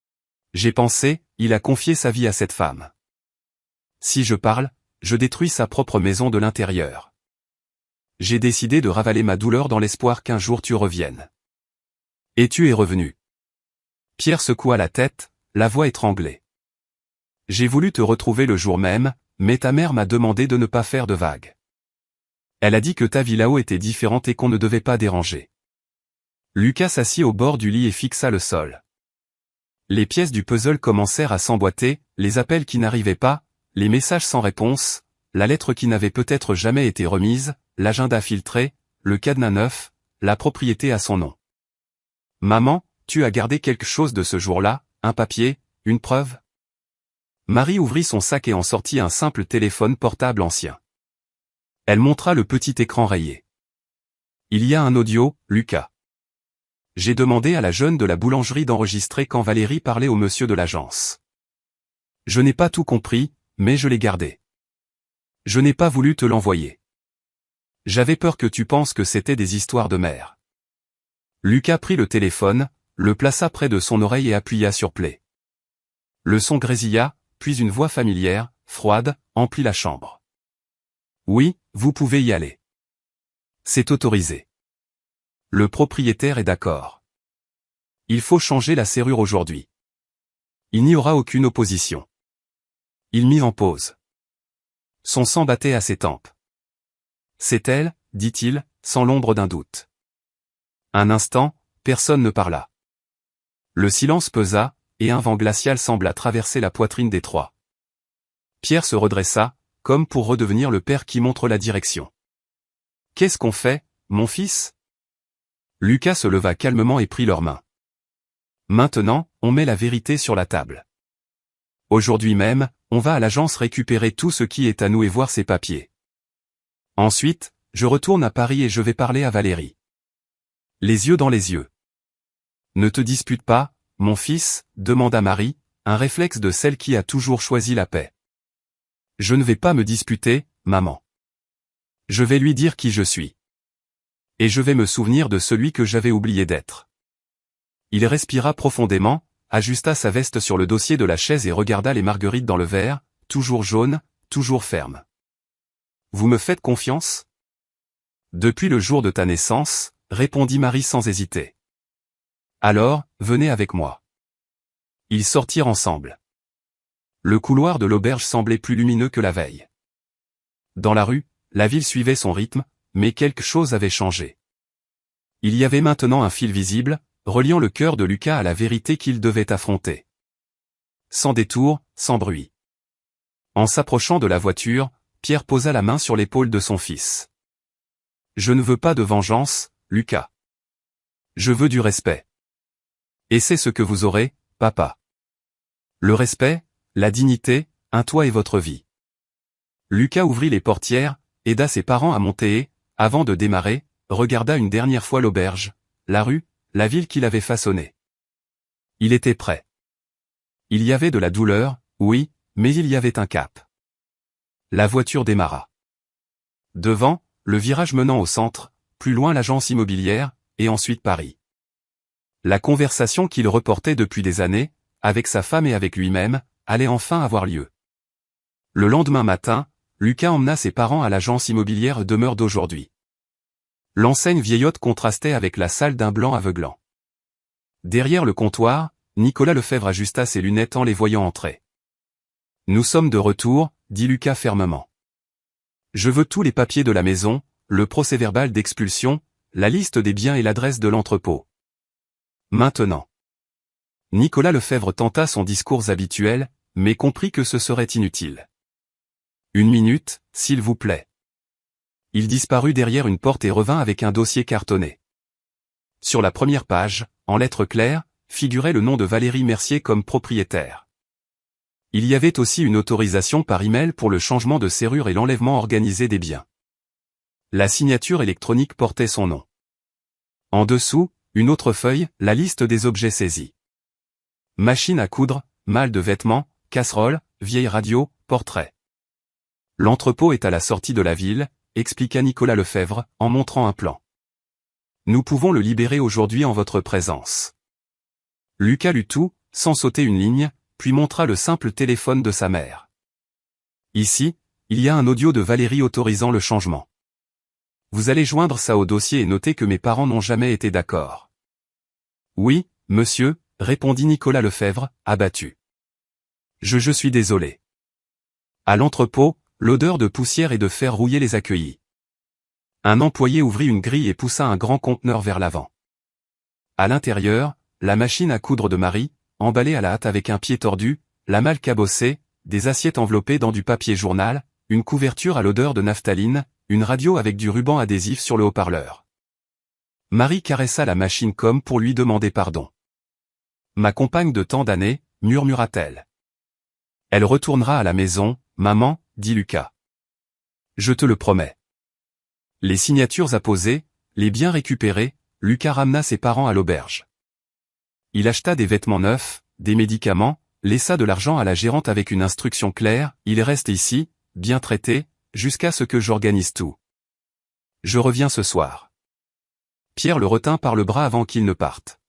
« J'ai pensé, il a confié sa vie à cette femme. Si je parle, je détruis sa propre maison de l'intérieur. J'ai décidé de ravaler ma douleur dans l'espoir qu'un jour tu reviennes. Et tu es revenu. » Pierre secoua la tête, la voix étranglée. « J'ai voulu te retrouver le jour même, mais ta mère m'a demandé de ne pas faire de vagues. Elle a dit que ta vie là-haut était différente et qu'on ne devait pas déranger. » Lucas s'assit au bord du lit et fixa le sol. Les pièces du puzzle commencèrent à s'emboîter, les appels qui n'arrivaient pas, les messages sans réponse, la lettre qui n'avait peut-être jamais été remise, l'agenda filtré, le cadenas neuf, la propriété à son nom. « Maman, tu as gardé quelque chose de ce jour-là, un papier, une preuve ?» Marie ouvrit son sac et en sortit un simple téléphone portable ancien. Elle montra le petit écran rayé. « Il y a un audio, Lucas. J'ai demandé à la jeune de la boulangerie d'enregistrer quand Valérie parlait au monsieur de l'agence. Je n'ai pas tout compris, mais je l'ai gardé. Je n'ai pas voulu te l'envoyer. J'avais peur que tu penses que c'était des histoires de mère. » Lucas prit le téléphone, le plaça près de son oreille et appuya sur play. Le son grésilla, puis une voix familière, froide, emplit la chambre. « Oui, vous pouvez y aller. C'est autorisé. Le propriétaire est d'accord. Il faut changer la serrure aujourd'hui. Il n'y aura aucune opposition. Il mit en pause. Son sang battait à ses tempes. C'est elle, dit-il, sans l'ombre d'un doute. Un instant, personne ne parla. Le silence pesa, et un vent glacial sembla traverser la poitrine des trois. Pierre se redressa, comme pour redevenir le père qui montre la direction. « Qu'est-ce qu'on fait, mon fils ?» Lucas se leva calmement et prit leurs mains. « Maintenant, on met la vérité sur la table. Aujourd'hui même, on va à l'agence récupérer tout ce qui est à nous et voir ses papiers. Ensuite, je retourne à Paris et je vais parler à Valérie. Les yeux dans les yeux. Ne te dispute pas, mon fils, demanda Marie, un réflexe de celle qui a toujours choisi la paix. Je ne vais pas me disputer, maman. Je vais lui dire qui je suis. Et je vais me souvenir de celui que j'avais oublié d'être. Il respira profondément, ajusta sa veste sur le dossier de la chaise et regarda les marguerites dans le verre, toujours jaunes, toujours fermes. Vous me faites confiance ? Depuis le jour de ta naissance, répondit Marie sans hésiter. Alors, venez avec moi. Ils sortirent ensemble. Le couloir de l'auberge semblait plus lumineux que la veille. Dans la rue, la ville suivait son rythme, mais quelque chose avait changé. Il y avait maintenant un fil visible, reliant le cœur de Lucas à la vérité qu'il devait affronter. Sans détour, sans bruit. En s'approchant de la voiture, Pierre posa la main sur l'épaule de son fils. « Je ne veux pas de vengeance, Lucas. Je veux du respect. Et c'est ce que vous aurez, papa. Le respect, la dignité, un toit et votre vie. » Lucas ouvrit les portières, aida ses parents à monter et, avant de démarrer, regarda une dernière fois l'auberge, la rue, la ville qu'il avait façonnée. Il était prêt. Il y avait de la douleur, oui, mais il y avait un cap. La voiture démarra. Devant, le virage menant au centre, plus loin l'agence immobilière, et ensuite Paris. La conversation qu'il reportait depuis des années, avec sa femme et avec lui-même, allait enfin avoir lieu. Le lendemain matin, Lucas emmena ses parents à l'agence immobilière demeure d'aujourd'hui. L'enseigne vieillotte contrastait avec la salle d'un blanc aveuglant. Derrière le comptoir, Nicolas Lefebvre ajusta ses lunettes en les voyant entrer. « Nous sommes de retour, » dit Lucas fermement. « Je veux tous les papiers de la maison, le procès-verbal d'expulsion, la liste des biens et l'adresse de l'entrepôt. Maintenant. » Nicolas Lefebvre tenta son discours habituel, mais comprit que ce serait inutile. « Une minute, s'il vous plaît. » Il disparut derrière une porte et revint avec un dossier cartonné. Sur la première page, en lettres claires, figurait le nom de Valérie Mercier comme propriétaire. Il y avait aussi une autorisation par email pour le changement de serrure et l'enlèvement organisé des biens. La signature électronique portait son nom. En dessous, une autre feuille, la liste des objets saisis. Machine à coudre, malle de vêtements, casserole, vieille radio, portrait. L'entrepôt est à la sortie de la ville, expliqua Nicolas Lefebvre, en montrant un plan. Nous pouvons le libérer aujourd'hui en votre présence. Lucas lut tout, sans sauter une ligne, puis montra le simple téléphone de sa mère. Ici, il y a un audio de Valérie autorisant le changement. Vous allez joindre ça au dossier et noter que mes parents n'ont jamais été d'accord. Oui, monsieur, répondit Nicolas Lefebvre, abattu. Je suis désolé. À l'entrepôt, l'odeur de poussière et de fer rouillé les accueillit. Un employé ouvrit une grille et poussa un grand conteneur vers l'avant. À l'intérieur, la machine à coudre de Marie, emballée à la hâte avec un pied tordu, la malle cabossée, des assiettes enveloppées dans du papier journal, une couverture à l'odeur de naphtaline, une radio avec du ruban adhésif sur le haut-parleur. Marie caressa la machine comme pour lui demander pardon. « Ma compagne de tant d'années, » murmura-t-elle. « Elle retournera à la maison, maman, » dit Lucas. « Je te le promets. » Les signatures apposées, les biens récupérés, Lucas ramena ses parents à l'auberge. Il acheta des vêtements neufs, des médicaments, laissa de l'argent à la gérante avec une instruction claire, « Il reste ici, bien traité, jusqu'à ce que j'organise tout. Je reviens ce soir. » Pierre le retint par le bras avant qu'il ne parte.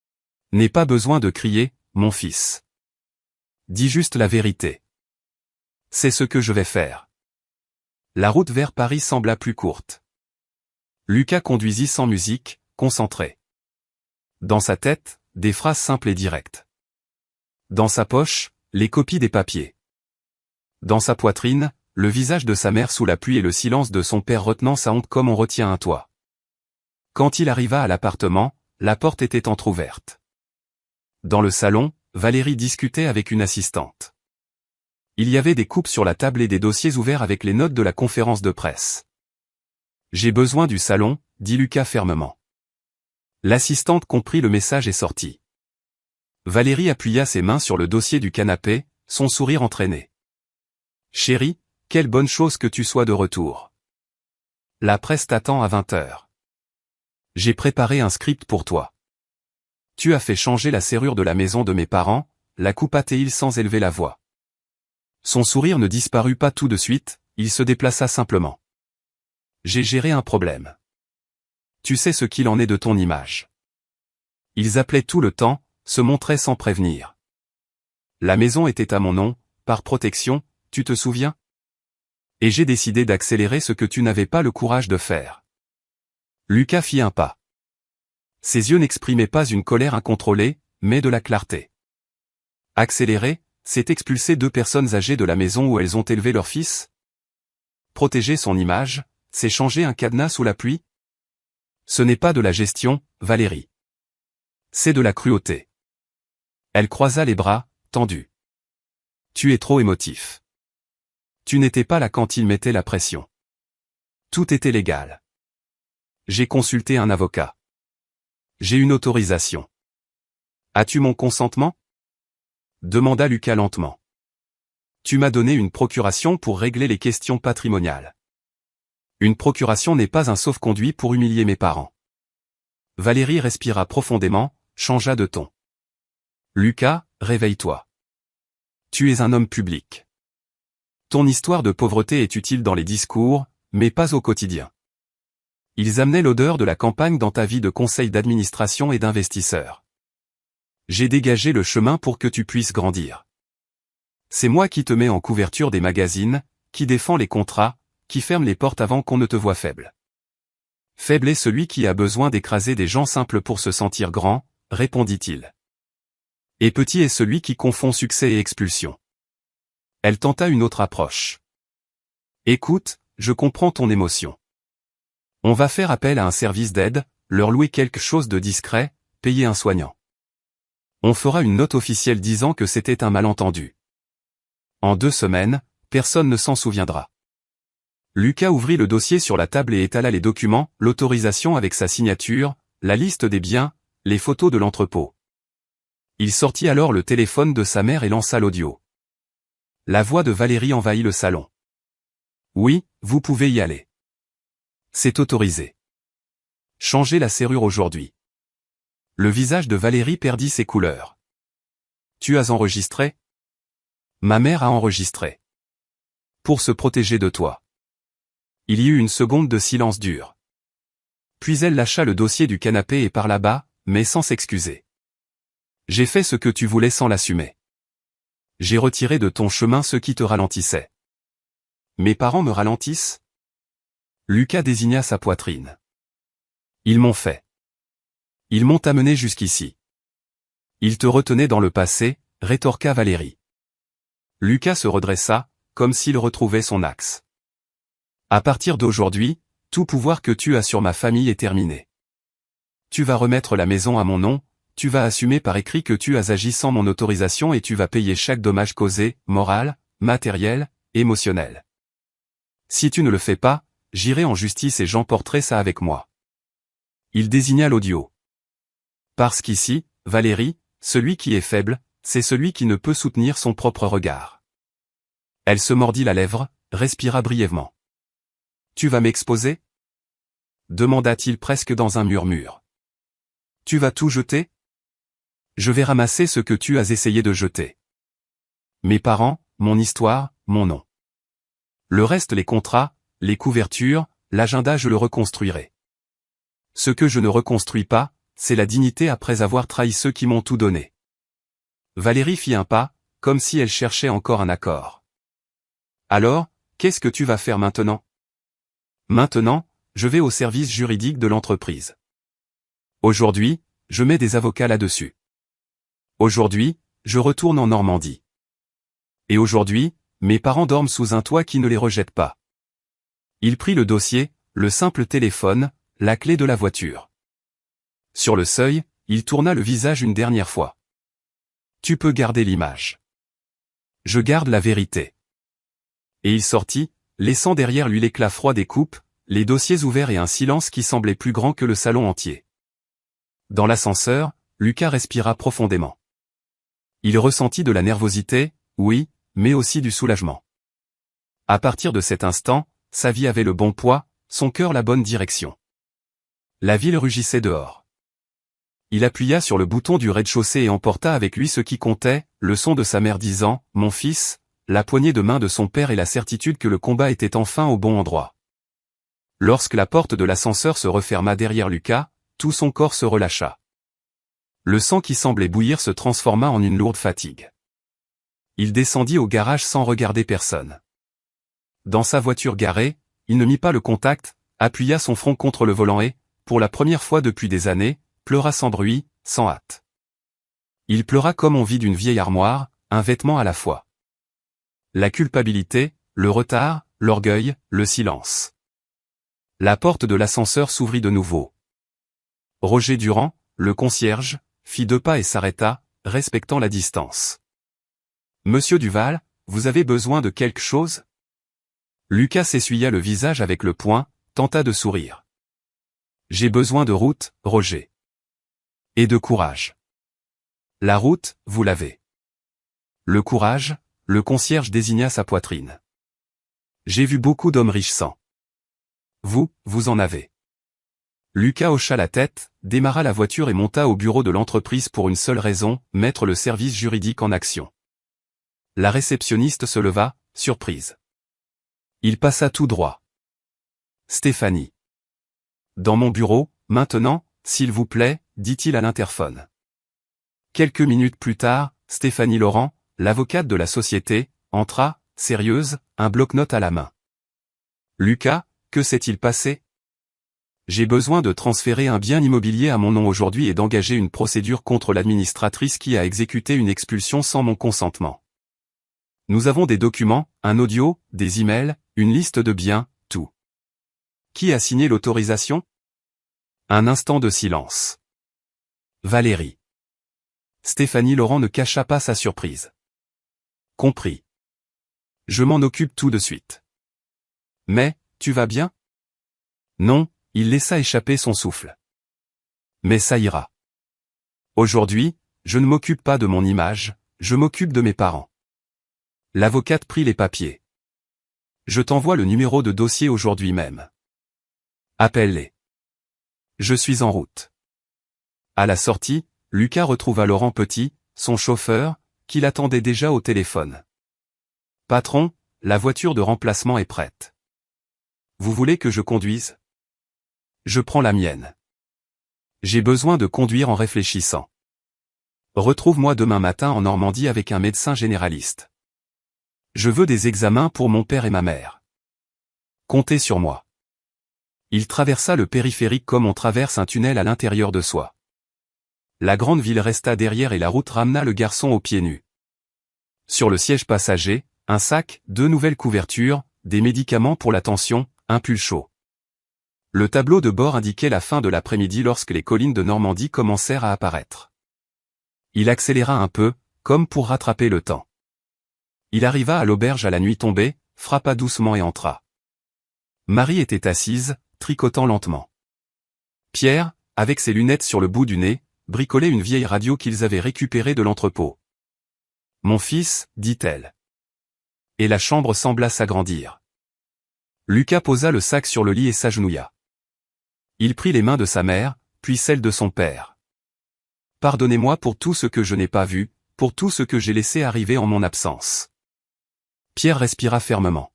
« N'aie pas besoin de crier, mon fils. Dis juste la vérité. C'est ce que je vais faire. » La route vers Paris sembla plus courte. Lucas conduisit sans musique, concentré. Dans sa tête, des phrases simples et directes. Dans sa poche, les copies des papiers. Dans sa poitrine, le visage de sa mère sous la pluie et le silence de son père retenant sa honte comme on retient un toit. Quand il arriva à l'appartement, la porte était entr'ouverte. Dans le salon, Valérie discutait avec une assistante. Il y avait des coupes sur la table et des dossiers ouverts avec les notes de la conférence de presse. « J'ai besoin du salon », dit Lucas fermement. L'assistante comprit le message et sortit. Valérie appuya ses mains sur le dossier du canapé, son sourire entraîné. « Chérie, quelle bonne chose que tu sois de retour. La presse t'attend à 20h. J'ai préparé un script pour toi. Tu as fait changer la serrure de la maison de mes parents, la coupa-t-il sans élever la voix. Son sourire ne disparut pas tout de suite, il se déplaça simplement. J'ai géré un problème. Tu sais ce qu'il en est de ton image. Ils appelaient tout le temps, se montraient sans prévenir. La maison était à mon nom, par protection, tu te souviens? Et j'ai décidé d'accélérer ce que tu n'avais pas le courage de faire. Lucas fit un pas. Ses yeux n'exprimaient pas une colère incontrôlée, mais de la clarté. Accélérer, c'est expulser 2 personnes âgées de la maison où elles ont élevé leur fils? Protéger son image, c'est changer un cadenas sous la pluie? Ce n'est pas de la gestion, Valérie. C'est de la cruauté. Elle croisa les bras, tendus. Tu es trop émotif. Tu n'étais pas là quand il mettait la pression. Tout était légal. J'ai consulté un avocat. J'ai une autorisation. As-tu mon consentement? Demanda Lucas lentement. Tu m'as donné une procuration pour régler les questions patrimoniales. Une procuration n'est pas un sauf-conduit pour humilier mes parents. Valérie respira profondément, changea de ton. Lucas, réveille-toi. Tu es un homme public. Ton histoire de pauvreté est utile dans les discours, mais pas au quotidien. Ils amenaient l'odeur de la campagne dans ta vie de conseil d'administration et d'investisseur. J'ai dégagé le chemin pour que tu puisses grandir. C'est moi qui te mets en couverture des magazines, qui défend les contrats, qui ferme les portes avant qu'on ne te voie faible. Faible est celui qui a besoin d'écraser des gens simples pour se sentir grand, répondit-il. Et petit est celui qui confond succès et expulsion. Elle tenta une autre approche. Écoute, je comprends ton émotion. On va faire appel à un service d'aide, leur louer quelque chose de discret, payer un soignant. On fera une note officielle disant que c'était un malentendu. En 2 semaines, personne ne s'en souviendra. Lucas ouvrit le dossier sur la table et étala les documents, l'autorisation avec sa signature, la liste des biens, les photos de l'entrepôt. Il sortit alors le téléphone de sa mère et lança l'audio. La voix de Valérie envahit le salon. Oui, vous pouvez y aller. C'est autorisé. Changez la serrure aujourd'hui. Le visage de Valérie perdit ses couleurs. Tu as enregistré? Ma mère a enregistré. Pour se protéger de toi. Il y eut une seconde de silence dur. Puis elle lâcha le dossier du canapé et parla bas, mais sans s'excuser. J'ai fait ce que tu voulais sans l'assumer. J'ai retiré de ton chemin ce qui te ralentissait. Mes parents me ralentissent? Lucas désigna sa poitrine. Ils m'ont fait. Ils m'ont amené jusqu'ici. Ils te retenaient dans le passé, rétorqua Valérie. Lucas se redressa, comme s'il retrouvait son axe. À partir d'aujourd'hui, tout pouvoir que tu as sur ma famille est terminé. Tu vas remettre la maison à mon nom, tu vas assumer par écrit que tu as agi sans mon autorisation et tu vas payer chaque dommage causé, moral, matériel, émotionnel. Si tu ne le fais pas, j'irai en justice et j'emporterai ça avec moi. Il désigna l'audio. Parce qu'ici, Valérie, celui qui est faible, c'est celui qui ne peut soutenir son propre regard. Elle se mordit la lèvre, respira brièvement. Tu vas m'exposer? Demanda-t-il presque dans un murmure. Tu vas tout jeter? Je vais ramasser ce que tu as essayé de jeter. Mes parents, mon histoire, mon nom. Le reste, les contrats, les couvertures, l'agenda, je le reconstruirai. Ce que je ne reconstruis pas, c'est la dignité après avoir trahi ceux qui m'ont tout donné. Valérie fit un pas, comme si elle cherchait encore un accord. Alors, qu'est-ce que tu vas faire maintenant? Maintenant, je vais au service juridique de l'entreprise. Aujourd'hui, je mets des avocats là-dessus. Aujourd'hui, je retourne en Normandie. Et aujourd'hui, mes parents dorment sous un toit qui ne les rejette pas. Il prit le dossier, le simple téléphone, la clé de la voiture. Sur le seuil, il tourna le visage une dernière fois. Tu peux garder l'image. Je garde la vérité. Et il sortit, laissant derrière lui l'éclat froid des coupes, les dossiers ouverts et un silence qui semblait plus grand que le salon entier. Dans l'ascenseur, Lucas respira profondément. Il ressentit de la nervosité, oui, mais aussi du soulagement. À partir de cet instant, sa vie avait le bon poids, son cœur la bonne direction. La ville rugissait dehors. Il appuya sur le bouton du rez-de-chaussée et emporta avec lui ce qui comptait, le son de sa mère disant « Mon fils », la poignée de main de son père et la certitude que le combat était enfin au bon endroit. Lorsque la porte de l'ascenseur se referma derrière Lucas, tout son corps se relâcha. Le sang qui semblait bouillir se transforma en une lourde fatigue. Il descendit au garage sans regarder personne. Dans sa voiture garée, il ne mit pas le contact, appuya son front contre le volant et, pour la première fois depuis des années, pleura sans bruit, sans hâte. Il pleura comme on vide une vieille armoire, un vêtement à la fois. La culpabilité, le retard, l'orgueil, le silence. La porte de l'ascenseur s'ouvrit de nouveau. Roger Durand, le concierge, fit 2 pas et s'arrêta, respectant la distance. « Monsieur Duval, vous avez besoin de quelque chose ?» Lucas s'essuya le visage avec le poing, tenta de sourire. « J'ai besoin de route, Roger. Et de courage. » La route, vous l'avez. Le courage, le concierge désigna sa poitrine. « J'ai vu beaucoup d'hommes riches sans. Vous en avez. » Lucas hocha la tête, démarra la voiture et monta au bureau de l'entreprise pour une seule raison, mettre le service juridique en action. La réceptionniste se leva, surprise. Il passa tout droit. « Stéphanie. »« Dans mon bureau, maintenant, s'il vous plaît, » dit-il à l'interphone. Quelques minutes plus tard, Stéphanie Laurent, l'avocate de la société, entra, sérieuse, un bloc-notes à la main. « Lucas, que s'est-il passé ? » J'ai besoin de transférer un bien immobilier à mon nom aujourd'hui et d'engager une procédure contre l'administratrice qui a exécuté une expulsion sans mon consentement. Nous avons des documents, un audio, des emails, une liste de biens, tout. Qui a signé l'autorisation ? Un instant de silence. Valérie. Stéphanie Laurent ne cacha pas sa surprise. Compris. Je m'en occupe tout de suite. Mais, tu vas bien ? Non, il laissa échapper son souffle. Mais ça ira. Aujourd'hui, je ne m'occupe pas de mon image, je m'occupe de mes parents. L'avocate prit les papiers. Je t'envoie le numéro de dossier aujourd'hui même. Appelle-les. Je suis en route. À la sortie, Lucas retrouva Laurent Petit, son chauffeur, qui l'attendait déjà au téléphone. Patron, la voiture de remplacement est prête. Vous voulez que je conduise ? Je prends la mienne. J'ai besoin de conduire en réfléchissant. Retrouve-moi demain matin en Normandie avec un médecin généraliste. Je veux des examens pour mon père et ma mère. Comptez sur moi. Il traversa le périphérique comme on traverse un tunnel à l'intérieur de soi. La grande ville resta derrière et la route ramena le garçon aux pieds nus. Sur le siège passager, un sac, 2 nouvelles couvertures, des médicaments pour la tension, un pull chaud. Le tableau de bord indiquait la fin de l'après-midi lorsque les collines de Normandie commencèrent à apparaître. Il accéléra un peu, comme pour rattraper le temps. Il arriva à l'auberge à la nuit tombée, frappa doucement et entra. Marie était assise, tricotant lentement. Pierre, avec ses lunettes sur le bout du nez, bricolait une vieille radio qu'ils avaient récupérée de l'entrepôt. « Mon fils, » dit-elle. Et la chambre sembla s'agrandir. Lucas posa le sac sur le lit et s'agenouilla. Il prit les mains de sa mère, puis celles de son père. « Pardonnez-moi pour tout ce que je n'ai pas vu, pour tout ce que j'ai laissé arriver en mon absence. » Pierre respira fermement.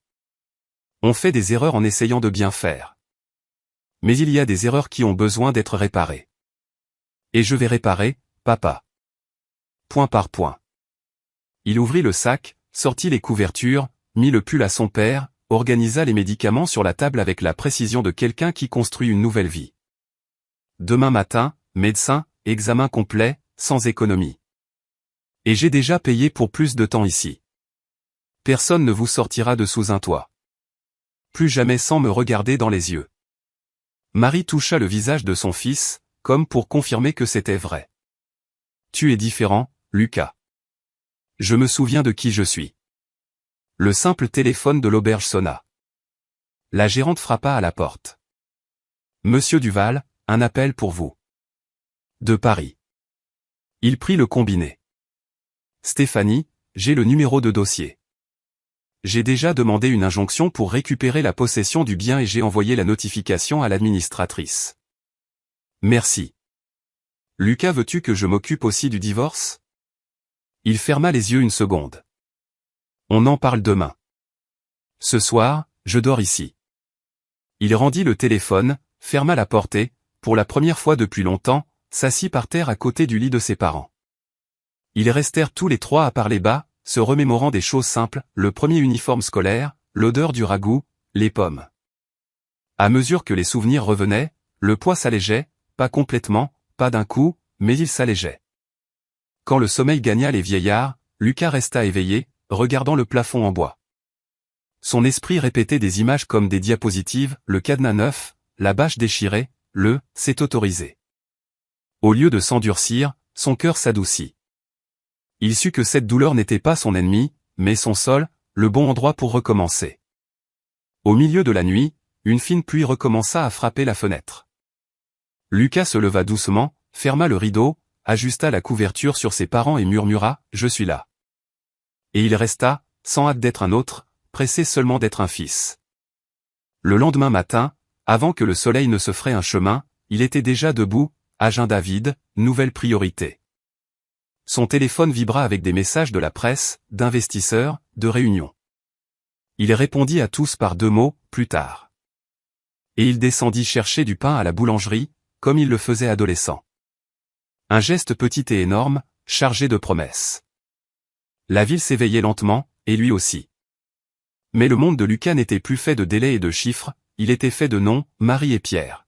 On fait des erreurs en essayant de bien faire. Mais il y a des erreurs qui ont besoin d'être réparées. Et je vais réparer, papa. Point par point. Il ouvrit le sac, sortit les couvertures, mit le pull à son père, organisa les médicaments sur la table avec la précision de quelqu'un qui construit une nouvelle vie. Demain matin, médecin, examen complet, sans économie. Et j'ai déjà payé pour plus de temps ici. Personne ne vous sortira de sous un toit. Plus jamais sans me regarder dans les yeux. Marie toucha le visage de son fils, comme pour confirmer que c'était vrai. Tu es différent, Lucas. Je me souviens de qui je suis. Le simple téléphone de l'auberge sonna. La gérante frappa à la porte. Monsieur Duval, un appel pour vous. De Paris. Il prit le combiné. Stéphanie, j'ai le numéro de dossier. J'ai déjà demandé une injonction pour récupérer la possession du bien et j'ai envoyé la notification à l'administratrice. Merci. Lucas, veux-tu que je m'occupe aussi du divorce? Il ferma les yeux une seconde. On en parle demain. Ce soir, je dors ici. Il rendit le téléphone, ferma la porte et, pour la première fois depuis longtemps, s'assit par terre à côté du lit de ses parents. Ils restèrent tous les trois à parler bas, se remémorant des choses simples, le premier uniforme scolaire, l'odeur du ragoût, les pommes. À mesure que les souvenirs revenaient, le poids s'allégeait, pas complètement, pas d'un coup, mais il s'allégeait. Quand le sommeil gagna les vieillards, Lucas resta éveillé, regardant le plafond en bois. Son esprit répétait des images comme des diapositives, le cadenas neuf, la bâche déchirée, c'est autorisé. Au lieu de s'endurcir, son cœur s'adoucit. Il sut que cette douleur n'était pas son ennemi, mais son sol, le bon endroit pour recommencer. Au milieu de la nuit, une fine pluie recommença à frapper la fenêtre. Lucas se leva doucement, ferma le rideau, ajusta la couverture sur ses parents et murmura « Je suis là ». Et il resta, sans hâte d'être un autre, pressé seulement d'être un fils. Le lendemain matin, avant que le soleil ne se fraie un chemin, il était déjà debout, agenda vide, nouvelle priorité. Son téléphone vibra avec des messages de la presse, d'investisseurs, de réunions. Il répondit à tous par 2 mots, plus tard. Et il descendit chercher du pain à la boulangerie, comme il le faisait adolescent. Un geste petit et énorme, chargé de promesses. La ville s'éveillait lentement, et lui aussi. Mais le monde de Lucas n'était plus fait de délais et de chiffres, il était fait de noms, Marie et Pierre.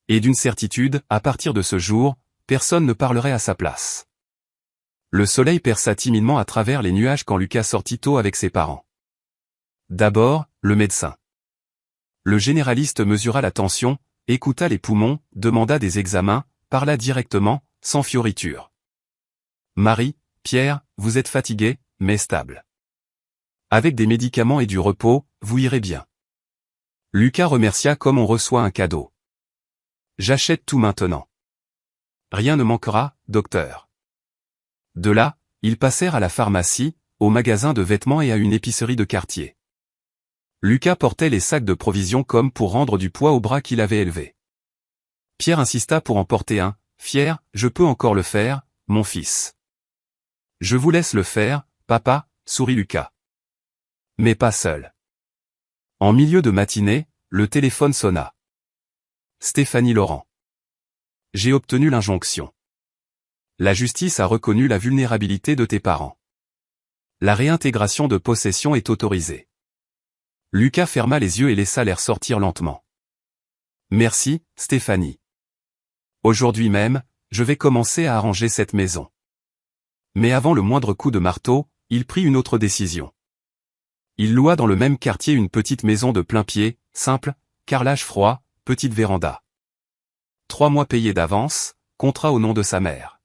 Et d'une certitude, à partir de ce jour, personne ne parlerait à sa place. Le soleil perça timidement à travers les nuages quand Lucas sortit tôt avec ses parents. D'abord, le médecin. Le généraliste mesura la tension, écouta les poumons, demanda des examens, parla directement, sans fioriture. Marie, Pierre, vous êtes fatigués, mais stable. Avec des médicaments et du repos, vous irez bien. Lucas remercia comme on reçoit un cadeau. J'achète tout maintenant. Rien ne manquera, docteur. De là, ils passèrent à la pharmacie, au magasin de vêtements et à une épicerie de quartier. Lucas portait les sacs de provisions comme pour rendre du poids au bras qu'il avait élevé. Pierre insista pour en porter un, fier, je peux encore le faire, mon fils. Je vous laisse le faire, papa, sourit Lucas. Mais pas seul. En milieu de matinée, le téléphone sonna. Stéphanie Laurent. J'ai obtenu l'injonction. La justice a reconnu la vulnérabilité de tes parents. La réintégration de possession est autorisée. Lucas ferma les yeux et laissa l'air sortir lentement. Merci, Stéphanie. Aujourd'hui même, je vais commencer à arranger cette maison. Mais avant le moindre coup de marteau, il prit une autre décision. Il loua dans le même quartier une petite maison de plain-pied, simple, carrelage froid, petite véranda. 3 mois payés d'avance, contrat au nom de sa mère.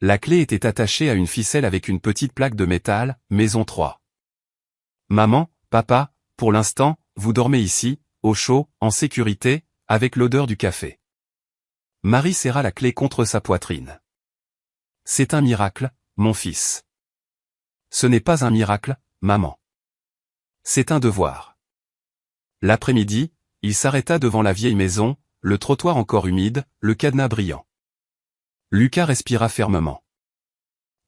La clé était attachée à une ficelle avec une petite plaque de métal, maison 3. Maman, papa, pour l'instant, vous dormez ici, au chaud, en sécurité, avec l'odeur du café. Marie serra la clé contre sa poitrine. C'est un miracle, mon fils. Ce n'est pas un miracle, maman. C'est un devoir. L'après-midi, il s'arrêta devant la vieille maison, le trottoir encore humide, le cadenas brillant. Lucas respira fermement.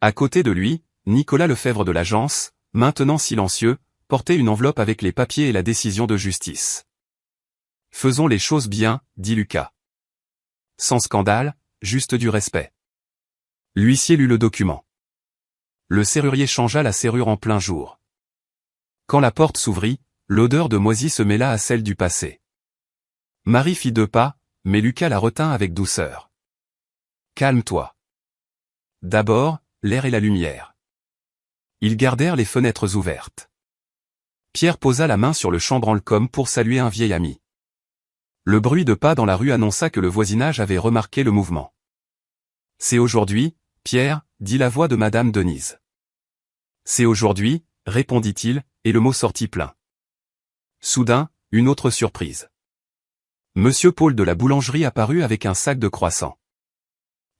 À côté de lui, Nicolas Lefebvre de l'agence, maintenant silencieux, portait une enveloppe avec les papiers et la décision de justice. Faisons les choses bien, dit Lucas. Sans scandale, juste du respect. L'huissier lut le document. Le serrurier changea la serrure en plein jour. Quand la porte s'ouvrit, l'odeur de moisi se mêla à celle du passé. Marie fit 2 pas, mais Lucas la retint avec douceur. Calme-toi. D'abord, l'air et la lumière. Ils gardèrent les fenêtres ouvertes. Pierre posa la main sur le chambranle comme pour saluer un vieil ami. Le bruit de pas dans la rue annonça que le voisinage avait remarqué le mouvement. « C'est aujourd'hui, Pierre, dit la voix de Madame Denise. « C'est aujourd'hui, répondit-il, et le mot sortit plein. Soudain, une autre surprise. Monsieur Paul de la boulangerie apparut avec un sac de croissants.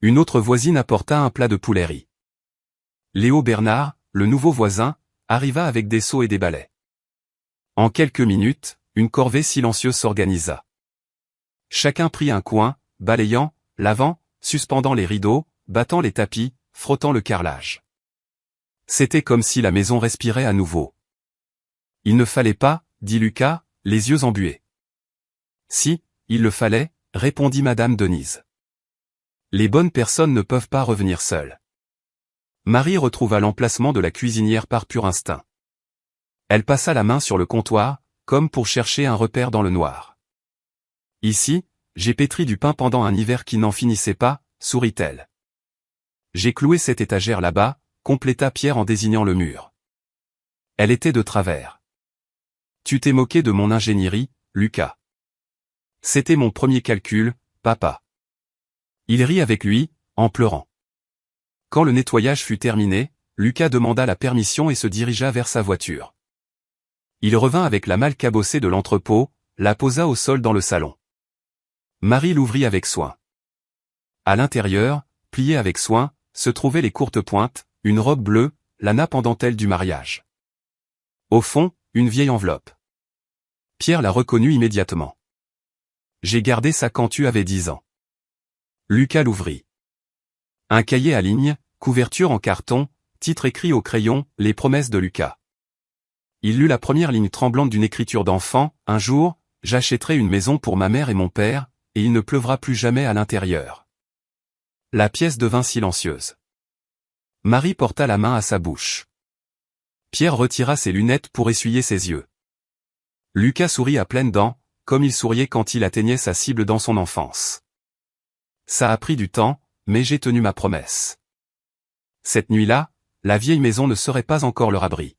Une autre voisine apporta un plat de poulet ri. Léo Bernard, le nouveau voisin, arriva avec des seaux et des balais. En quelques minutes, une corvée silencieuse s'organisa. Chacun prit un coin, balayant, lavant, suspendant les rideaux, battant les tapis, frottant le carrelage. C'était comme si la maison respirait à nouveau. Il ne fallait pas, dit Lucas, les yeux embués. Si, il le fallait, répondit Madame Denise. Les bonnes personnes ne peuvent pas revenir seules. Marie retrouva l'emplacement de la cuisinière par pur instinct. Elle passa la main sur le comptoir, comme pour chercher un repère dans le noir. Ici, j'ai pétri du pain pendant un hiver qui n'en finissait pas, sourit-elle. J'ai cloué cette étagère là-bas, compléta Pierre en désignant le mur. Elle était de travers. Tu t'es moqué de mon ingénierie, Lucas. C'était mon premier calcul, papa. Il rit avec lui, en pleurant. Quand le nettoyage fut terminé, Lucas demanda la permission et se dirigea vers sa voiture. Il revint avec la malle cabossée de l'entrepôt, la posa au sol dans le salon. Marie l'ouvrit avec soin. À l'intérieur, pliée avec soin, se trouvaient les courtes pointes, une robe bleue, la nappe en dentelle du mariage. Au fond, une vieille enveloppe. Pierre la reconnut immédiatement. J'ai gardé ça quand tu avais 10 ans. Lucas l'ouvrit. Un cahier à lignes, couverture en carton, titre écrit au crayon, les promesses de Lucas. Il lut la première ligne tremblante d'une écriture d'enfant, un jour, j'achèterai une maison pour ma mère et mon père, et il ne pleuvra plus jamais à l'intérieur. La pièce devint silencieuse. Marie porta la main à sa bouche. Pierre retira ses lunettes pour essuyer ses yeux. Lucas sourit à pleines dents, comme il souriait quand il atteignait sa cible dans son enfance. Ça a pris du temps, mais j'ai tenu ma promesse. Cette nuit-là, la vieille maison ne serait pas encore leur abri.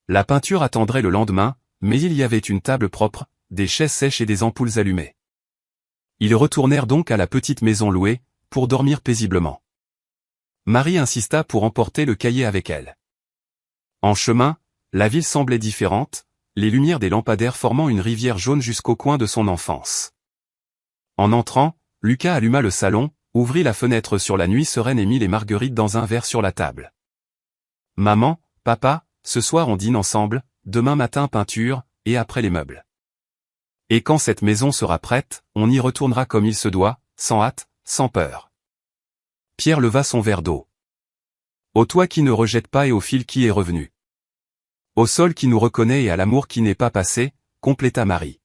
La peinture attendrait le lendemain, mais il y avait une table propre, des chaises sèches et des ampoules allumées. Ils retournèrent donc à la petite maison louée, pour dormir paisiblement. Marie insista pour emporter le cahier avec elle. En chemin, la ville semblait différente, les lumières des lampadaires formant une rivière jaune jusqu'au coin de son enfance. En entrant, Lucas alluma le salon, ouvrit la fenêtre sur la nuit sereine et mit les marguerites dans un verre sur la table. « Maman, papa, ce soir on dîne ensemble, demain matin peinture, et après les meubles. Et quand cette maison sera prête, on y retournera comme il se doit, sans hâte, sans peur. » Pierre leva son verre d'eau. « Au toit qui ne rejette pas et au fil qui est revenu. Au sol qui nous reconnaît et à l'amour qui n'est pas passé, » compléta Marie.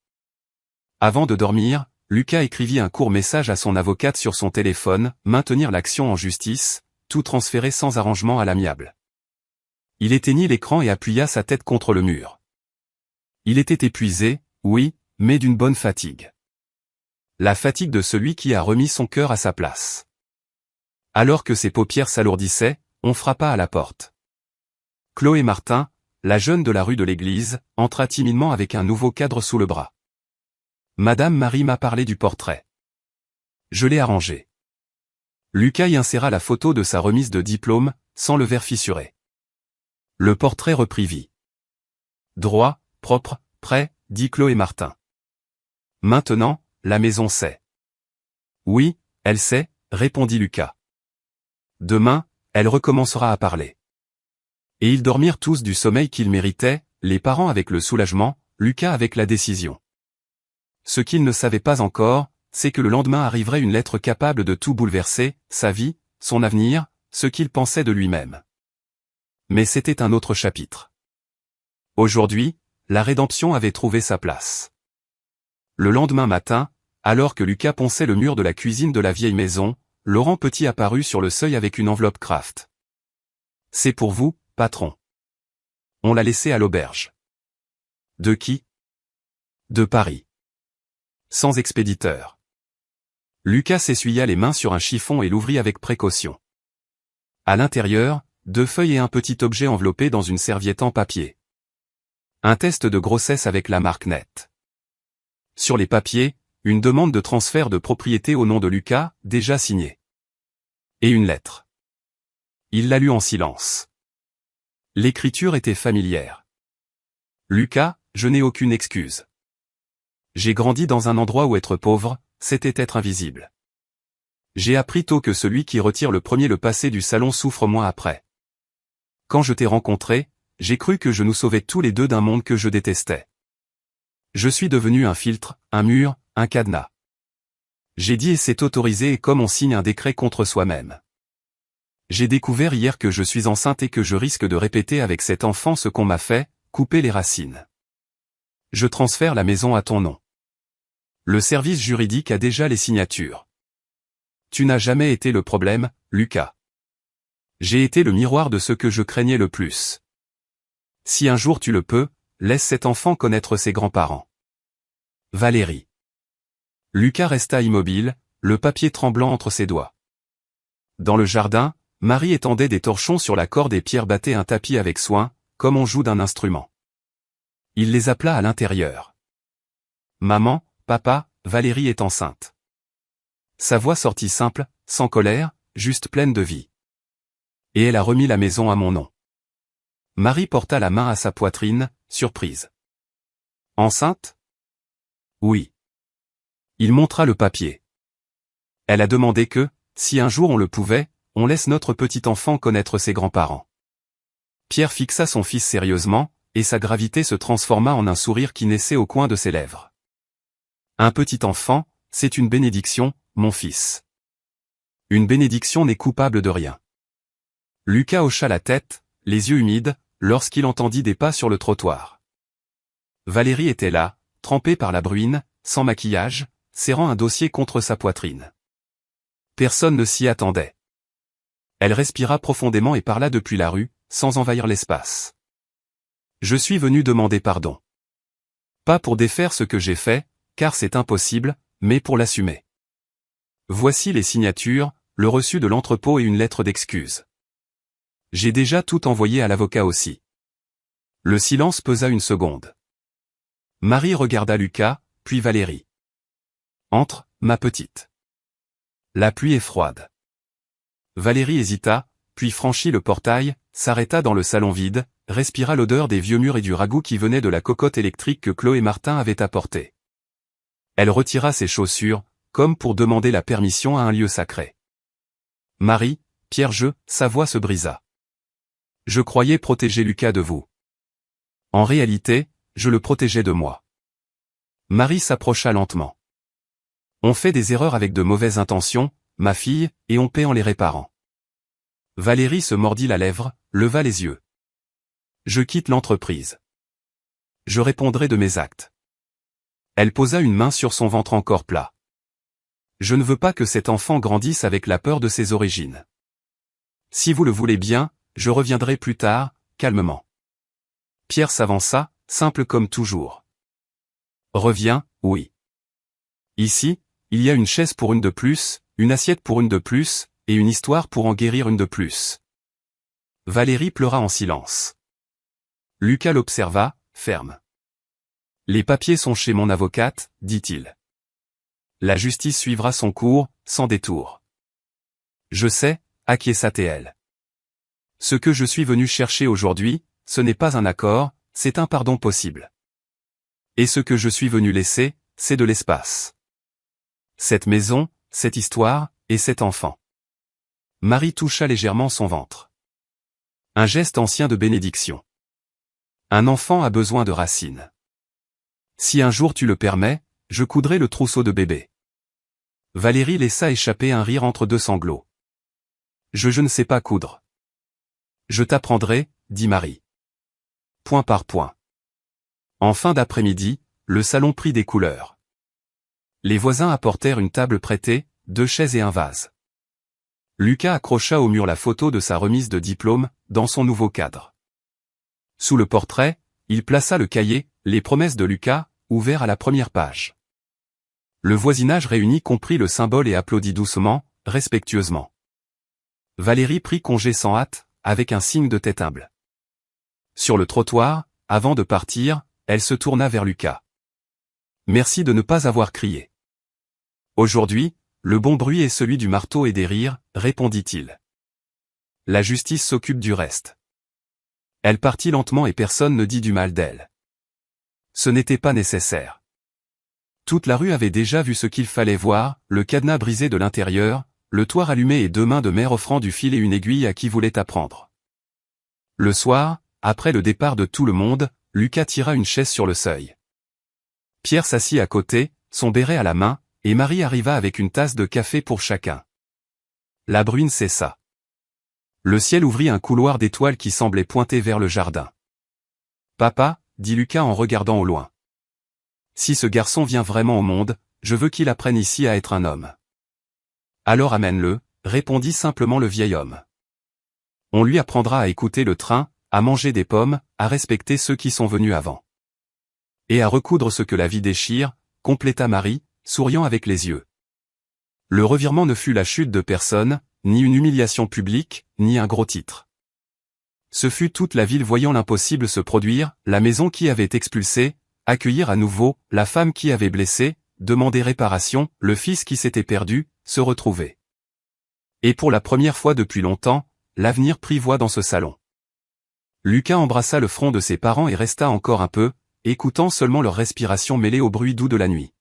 Avant de dormir, Lucas écrivit un court message à son avocate sur son téléphone, maintenir l'action en justice, tout transférer sans arrangement à l'amiable. Il éteignit l'écran et appuya sa tête contre le mur. Il était épuisé, oui, mais d'une bonne fatigue. La fatigue de celui qui a remis son cœur à sa place. Alors que ses paupières s'alourdissaient, on frappa à la porte. Chloé Martin, la jeune de la rue de l'église, entra timidement avec un nouveau cadre sous le bras. Madame Marie m'a parlé du portrait. Je l'ai arrangé. Lucas y inséra la photo de sa remise de diplôme, sans le verre fissuré. Le portrait reprit vie. Droit, propre, prêt, dit Chloé Martin. Maintenant, la maison sait. Oui, elle sait, répondit Lucas. Demain, elle recommencera à parler. Et ils dormirent tous du sommeil qu'ils méritaient, les parents avec le soulagement, Lucas avec la décision. Ce qu'ils ne savaient pas encore, c'est que le lendemain arriverait une lettre capable de tout bouleverser, sa vie, son avenir, ce qu'il pensait de lui-même. Mais c'était un autre chapitre. Aujourd'hui, la rédemption avait trouvé sa place. Le lendemain matin, alors que Lucas ponçait le mur de la cuisine de la vieille maison, Laurent Petit apparut sur le seuil avec une enveloppe Kraft. « C'est pour vous, patron. On l'a laissé à l'auberge. » « De qui ? » ?»« De Paris. » Sans expéditeur. Lucas s'essuya les mains sur un chiffon et l'ouvrit avec précaution. À l'intérieur, 2 feuilles et un petit objet enveloppé dans une serviette en papier. Un test de grossesse avec la marque Net. Sur les papiers, une demande de transfert de propriété au nom de Lucas, déjà signée. Et une lettre. Il l'a lue en silence. L'écriture était familière. Lucas, je n'ai aucune excuse. J'ai grandi dans un endroit où être pauvre, c'était être invisible. J'ai appris tôt que celui qui retire le premier le passé du salon souffre moins après. Quand je t'ai rencontré, j'ai cru que je nous sauvais tous les deux d'un monde que je détestais. Je suis devenu un filtre, un mur, un cadenas. J'ai dit et c'est autorisé et comme on signe un décret contre soi-même. J'ai découvert hier que je suis enceinte et que je risque de répéter avec cet enfant ce qu'on m'a fait, couper les racines. Je transfère la maison à ton nom. Le service juridique a déjà les signatures. Tu n'as jamais été le problème, Lucas. J'ai été le miroir de ce que je craignais le plus. Si un jour tu le peux, laisse cet enfant connaître ses grands-parents. Valérie. Lucas resta immobile, le papier tremblant entre ses doigts. Dans le jardin, Marie étendait des torchons sur la corde et Pierre battait un tapis avec soin, comme on joue d'un instrument. Il les appela à l'intérieur. Maman, papa, Valérie est enceinte. Sa voix sortit simple, sans colère, juste pleine de vie. Et elle a remis la maison à mon nom. Marie porta la main à sa poitrine, surprise. Enceinte? Oui. Il montra le papier. Elle a demandé que, si un jour on le pouvait, on laisse notre petit enfant connaître ses grands-parents. Pierre fixa son fils sérieusement, et sa gravité se transforma en un sourire qui naissait au coin de ses lèvres. Un petit enfant, c'est une bénédiction, mon fils. Une bénédiction n'est coupable de rien. Lucas hocha la tête, les yeux humides, lorsqu'il entendit des pas sur le trottoir. Valérie était là, trempée par la bruine, sans maquillage, serrant un dossier contre sa poitrine. Personne ne s'y attendait. Elle respira profondément et parla depuis la rue, sans envahir l'espace. Je suis venu demander pardon. Pas pour défaire ce que j'ai fait, car c'est impossible, mais pour l'assumer. Voici les signatures, le reçu de l'entrepôt et une lettre d'excuse. J'ai déjà tout envoyé à l'avocat aussi. Le silence pesa une seconde. Marie regarda Lucas, puis Valérie. Entre, ma petite. La pluie est froide. Valérie hésita, puis franchit le portail, s'arrêta dans le salon vide, respira l'odeur des vieux murs et du ragoût qui venait de la cocotte électrique que Chloé Martin avait apportée. Elle retira ses chaussures, comme pour demander la permission à un lieu sacré. Marie, Pierre, sa voix se brisa. Je croyais protéger Lucas de vous. En réalité, je le protégeais de moi. Marie s'approcha lentement. On fait des erreurs avec de mauvaises intentions, ma fille, et on paie en les réparant. Valérie se mordit la lèvre, leva les yeux. Je quitte l'entreprise. Je répondrai de mes actes. Elle posa une main sur son ventre encore plat. Je ne veux pas que cet enfant grandisse avec la peur de ses origines. Si vous le voulez bien, je reviendrai plus tard, calmement. Pierre s'avança, simple comme toujours. Reviens, oui. Ici, il y a une chaise pour une de plus, une assiette pour une de plus, et une histoire pour en guérir une de plus. Valérie pleura en silence. Lucas l'observa, ferme. Les papiers sont chez mon avocate, dit-il. La justice suivra son cours, sans détour. Je sais, acquiesça-t-elle. Ce que je suis venu chercher aujourd'hui, ce n'est pas un accord, c'est un pardon possible. Et ce que je suis venu laisser, c'est de l'espace. Cette maison, cette histoire, et cet enfant. Marie toucha légèrement son ventre. Un geste ancien de bénédiction. Un enfant a besoin de racines. Si un jour tu le permets, je coudrai le trousseau de bébé. Valérie laissa échapper un rire entre deux sanglots. Je ne sais pas coudre. Je t'apprendrai, dit Marie. Point par point. En fin d'après-midi, le salon prit des couleurs. Les voisins apportèrent une table prêtée, 2 chaises et un vase. Lucas accrocha au mur la photo de sa remise de diplôme, dans son nouveau cadre. Sous le portrait, il plaça le cahier, Les promesses de Lucas, ouvert à la première page. Le voisinage réuni comprit le symbole et applaudit doucement, respectueusement. Valérie prit congé sans hâte, avec un signe de tête humble. Sur le trottoir, avant de partir, elle se tourna vers Lucas. « Merci de ne pas avoir crié. »« Aujourd'hui, le bon bruit est celui du marteau et des rires, » répondit-il. « La justice s'occupe du reste. » Elle partit lentement et personne ne dit du mal d'elle. Ce n'était pas nécessaire. Toute la rue avait déjà vu ce qu'il fallait voir, le cadenas brisé de l'intérieur, le toit rallumé et 2 mains de mère offrant du fil et une aiguille à qui voulait apprendre. Le soir, après le départ de tout le monde, Lucas tira une chaise sur le seuil. Pierre s'assit à côté, son béret à la main, et Marie arriva avec une tasse de café pour chacun. La bruine cessa. Le ciel ouvrit un couloir d'étoiles qui semblait pointer vers le jardin. « Papa, » dit Lucas en regardant au loin. « Si ce garçon vient vraiment au monde, je veux qu'il apprenne ici à être un homme. » « Alors amène-le, » répondit simplement le vieil homme. « On lui apprendra à écouter le train, à manger des pommes, à respecter ceux qui sont venus avant. Et à recoudre ce que la vie déchire, » compléta Marie, souriant avec les yeux. Le revirement ne fut la chute de personne, ni une humiliation publique, ni un gros titre. Ce fut toute la ville voyant l'impossible se produire, la maison qui avait expulsé, accueillir à nouveau, la femme qui avait blessé, demander réparation, le fils qui s'était perdu, se retrouver. Et pour la première fois depuis longtemps, l'avenir prit voix dans ce salon. Lucas embrassa le front de ses parents et resta encore un peu, écoutant seulement leur respiration mêlée au bruit doux de la nuit.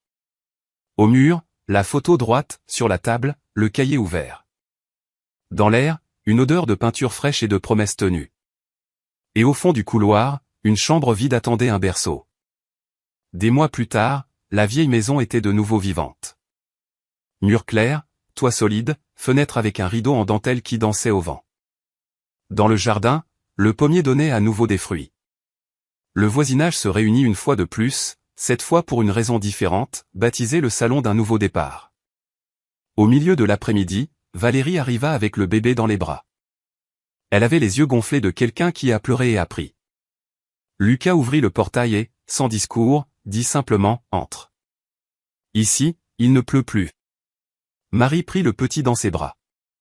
Au mur, la photo droite, sur la table, le cahier ouvert. Dans l'air, une odeur de peinture fraîche et de promesses tenues. Et au fond du couloir, une chambre vide attendait un berceau. Des mois plus tard, la vieille maison était de nouveau vivante. Mur clair, toit solide, fenêtre avec un rideau en dentelle qui dansait au vent. Dans le jardin, le pommier donnait à nouveau des fruits. Le voisinage se réunit une fois de plus, cette fois pour une raison différente, baptisé le salon d'un nouveau départ. Au milieu de l'après-midi, Valérie arriva avec le bébé dans les bras. Elle avait les yeux gonflés de quelqu'un qui a pleuré et a pris. Lucas ouvrit le portail et, sans discours, dit simplement « Entre ». Ici, il ne pleut plus. Marie prit le petit dans ses bras.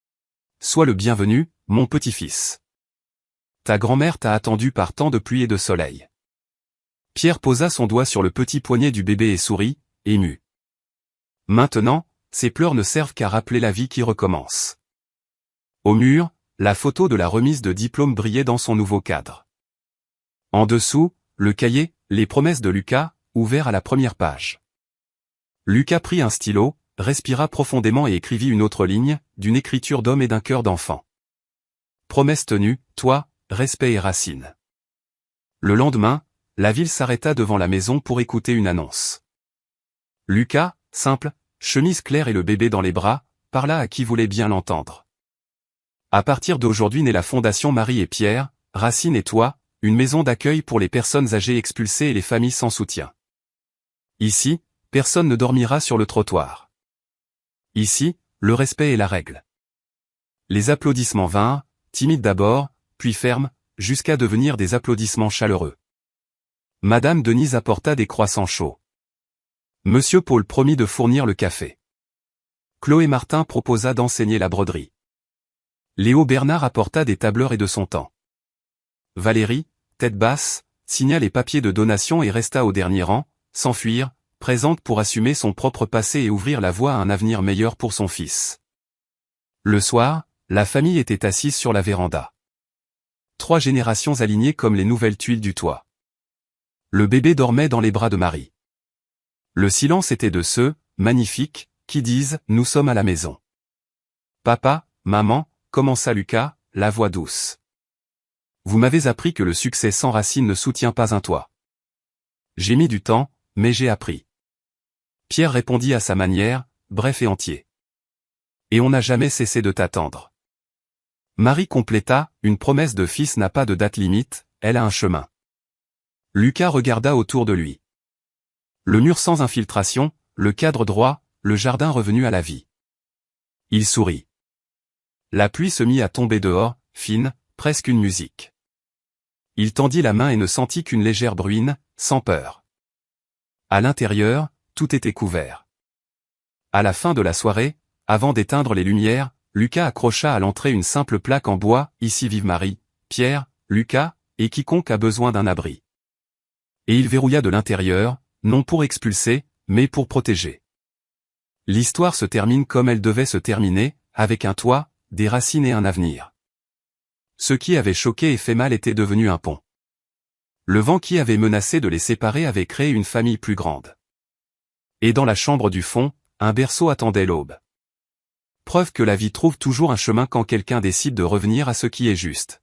« Sois le bienvenu, mon petit-fils. Ta grand-mère t'a attendu par tant de pluie et de soleil. » Pierre posa son doigt sur le petit poignet du bébé et sourit, ému. Maintenant, ces pleurs ne servent qu'à rappeler la vie qui recommence. Au mur, la photo de la remise de diplôme brillait dans son nouveau cadre. En dessous, le cahier, les promesses de Lucas, ouvert à la première page. Lucas prit un stylo, respira profondément et écrivit une autre ligne, d'une écriture d'homme et d'un cœur d'enfant. Promesse tenue, toi, respect et Racine. Le lendemain, la ville s'arrêta devant la maison pour écouter une annonce. Lucas, simple, chemise claire et le bébé dans les bras, parla à qui voulait bien l'entendre. À partir d'aujourd'hui naît la Fondation Marie et Pierre, Racine et toi, une maison d'accueil pour les personnes âgées expulsées et les familles sans soutien. Ici, personne ne dormira sur le trottoir. Ici, le respect est la règle. Les applaudissements vinrent, timides d'abord, puis fermes, jusqu'à devenir des applaudissements chaleureux. Madame Denise apporta des croissants chauds. Monsieur Paul promit de fournir le café. Chloé Martin proposa d'enseigner la broderie. Léo Bernard apporta des tableurs et de son temps. Valérie, tête basse, signa les papiers de donation et resta au dernier rang, sans fuir, présente pour assumer son propre passé et ouvrir la voie à un avenir meilleur pour son fils. Le soir, la famille était assise sur la véranda. 3 générations alignées comme les nouvelles tuiles du toit. Le bébé dormait dans les bras de Marie. Le silence était de ceux, magnifiques, qui disent « Nous sommes à la maison ». Papa, maman, commença Lucas, la voix douce. Vous m'avez appris que le succès sans racines ne soutient pas un toit. J'ai mis du temps, mais j'ai appris. Pierre répondit à sa manière, bref et entier. Et on n'a jamais cessé de t'attendre. Marie compléta, une promesse de fils n'a pas de date limite, elle a un chemin. Lucas regarda autour de lui. Le mur sans infiltration, le cadre droit, le jardin revenu à la vie. Il sourit. La pluie se mit à tomber dehors, fine, presque une musique. Il tendit la main et ne sentit qu'une légère bruine, sans peur. À l'intérieur, tout était couvert. À la fin de la soirée, avant d'éteindre les lumières, Lucas accrocha à l'entrée une simple plaque en bois, ici vive Marie, Pierre, Lucas, et quiconque a besoin d'un abri. Et il verrouilla de l'intérieur, non pour expulser, mais pour protéger. L'histoire se termine comme elle devait se terminer, avec un toit, des racines et un avenir. Ce qui avait choqué et fait mal était devenu un pont. Le vent qui avait menacé de les séparer avait créé une famille plus grande. Et dans la chambre du fond, un berceau attendait l'aube. Preuve que la vie trouve toujours un chemin quand quelqu'un décide de revenir à ce qui est juste.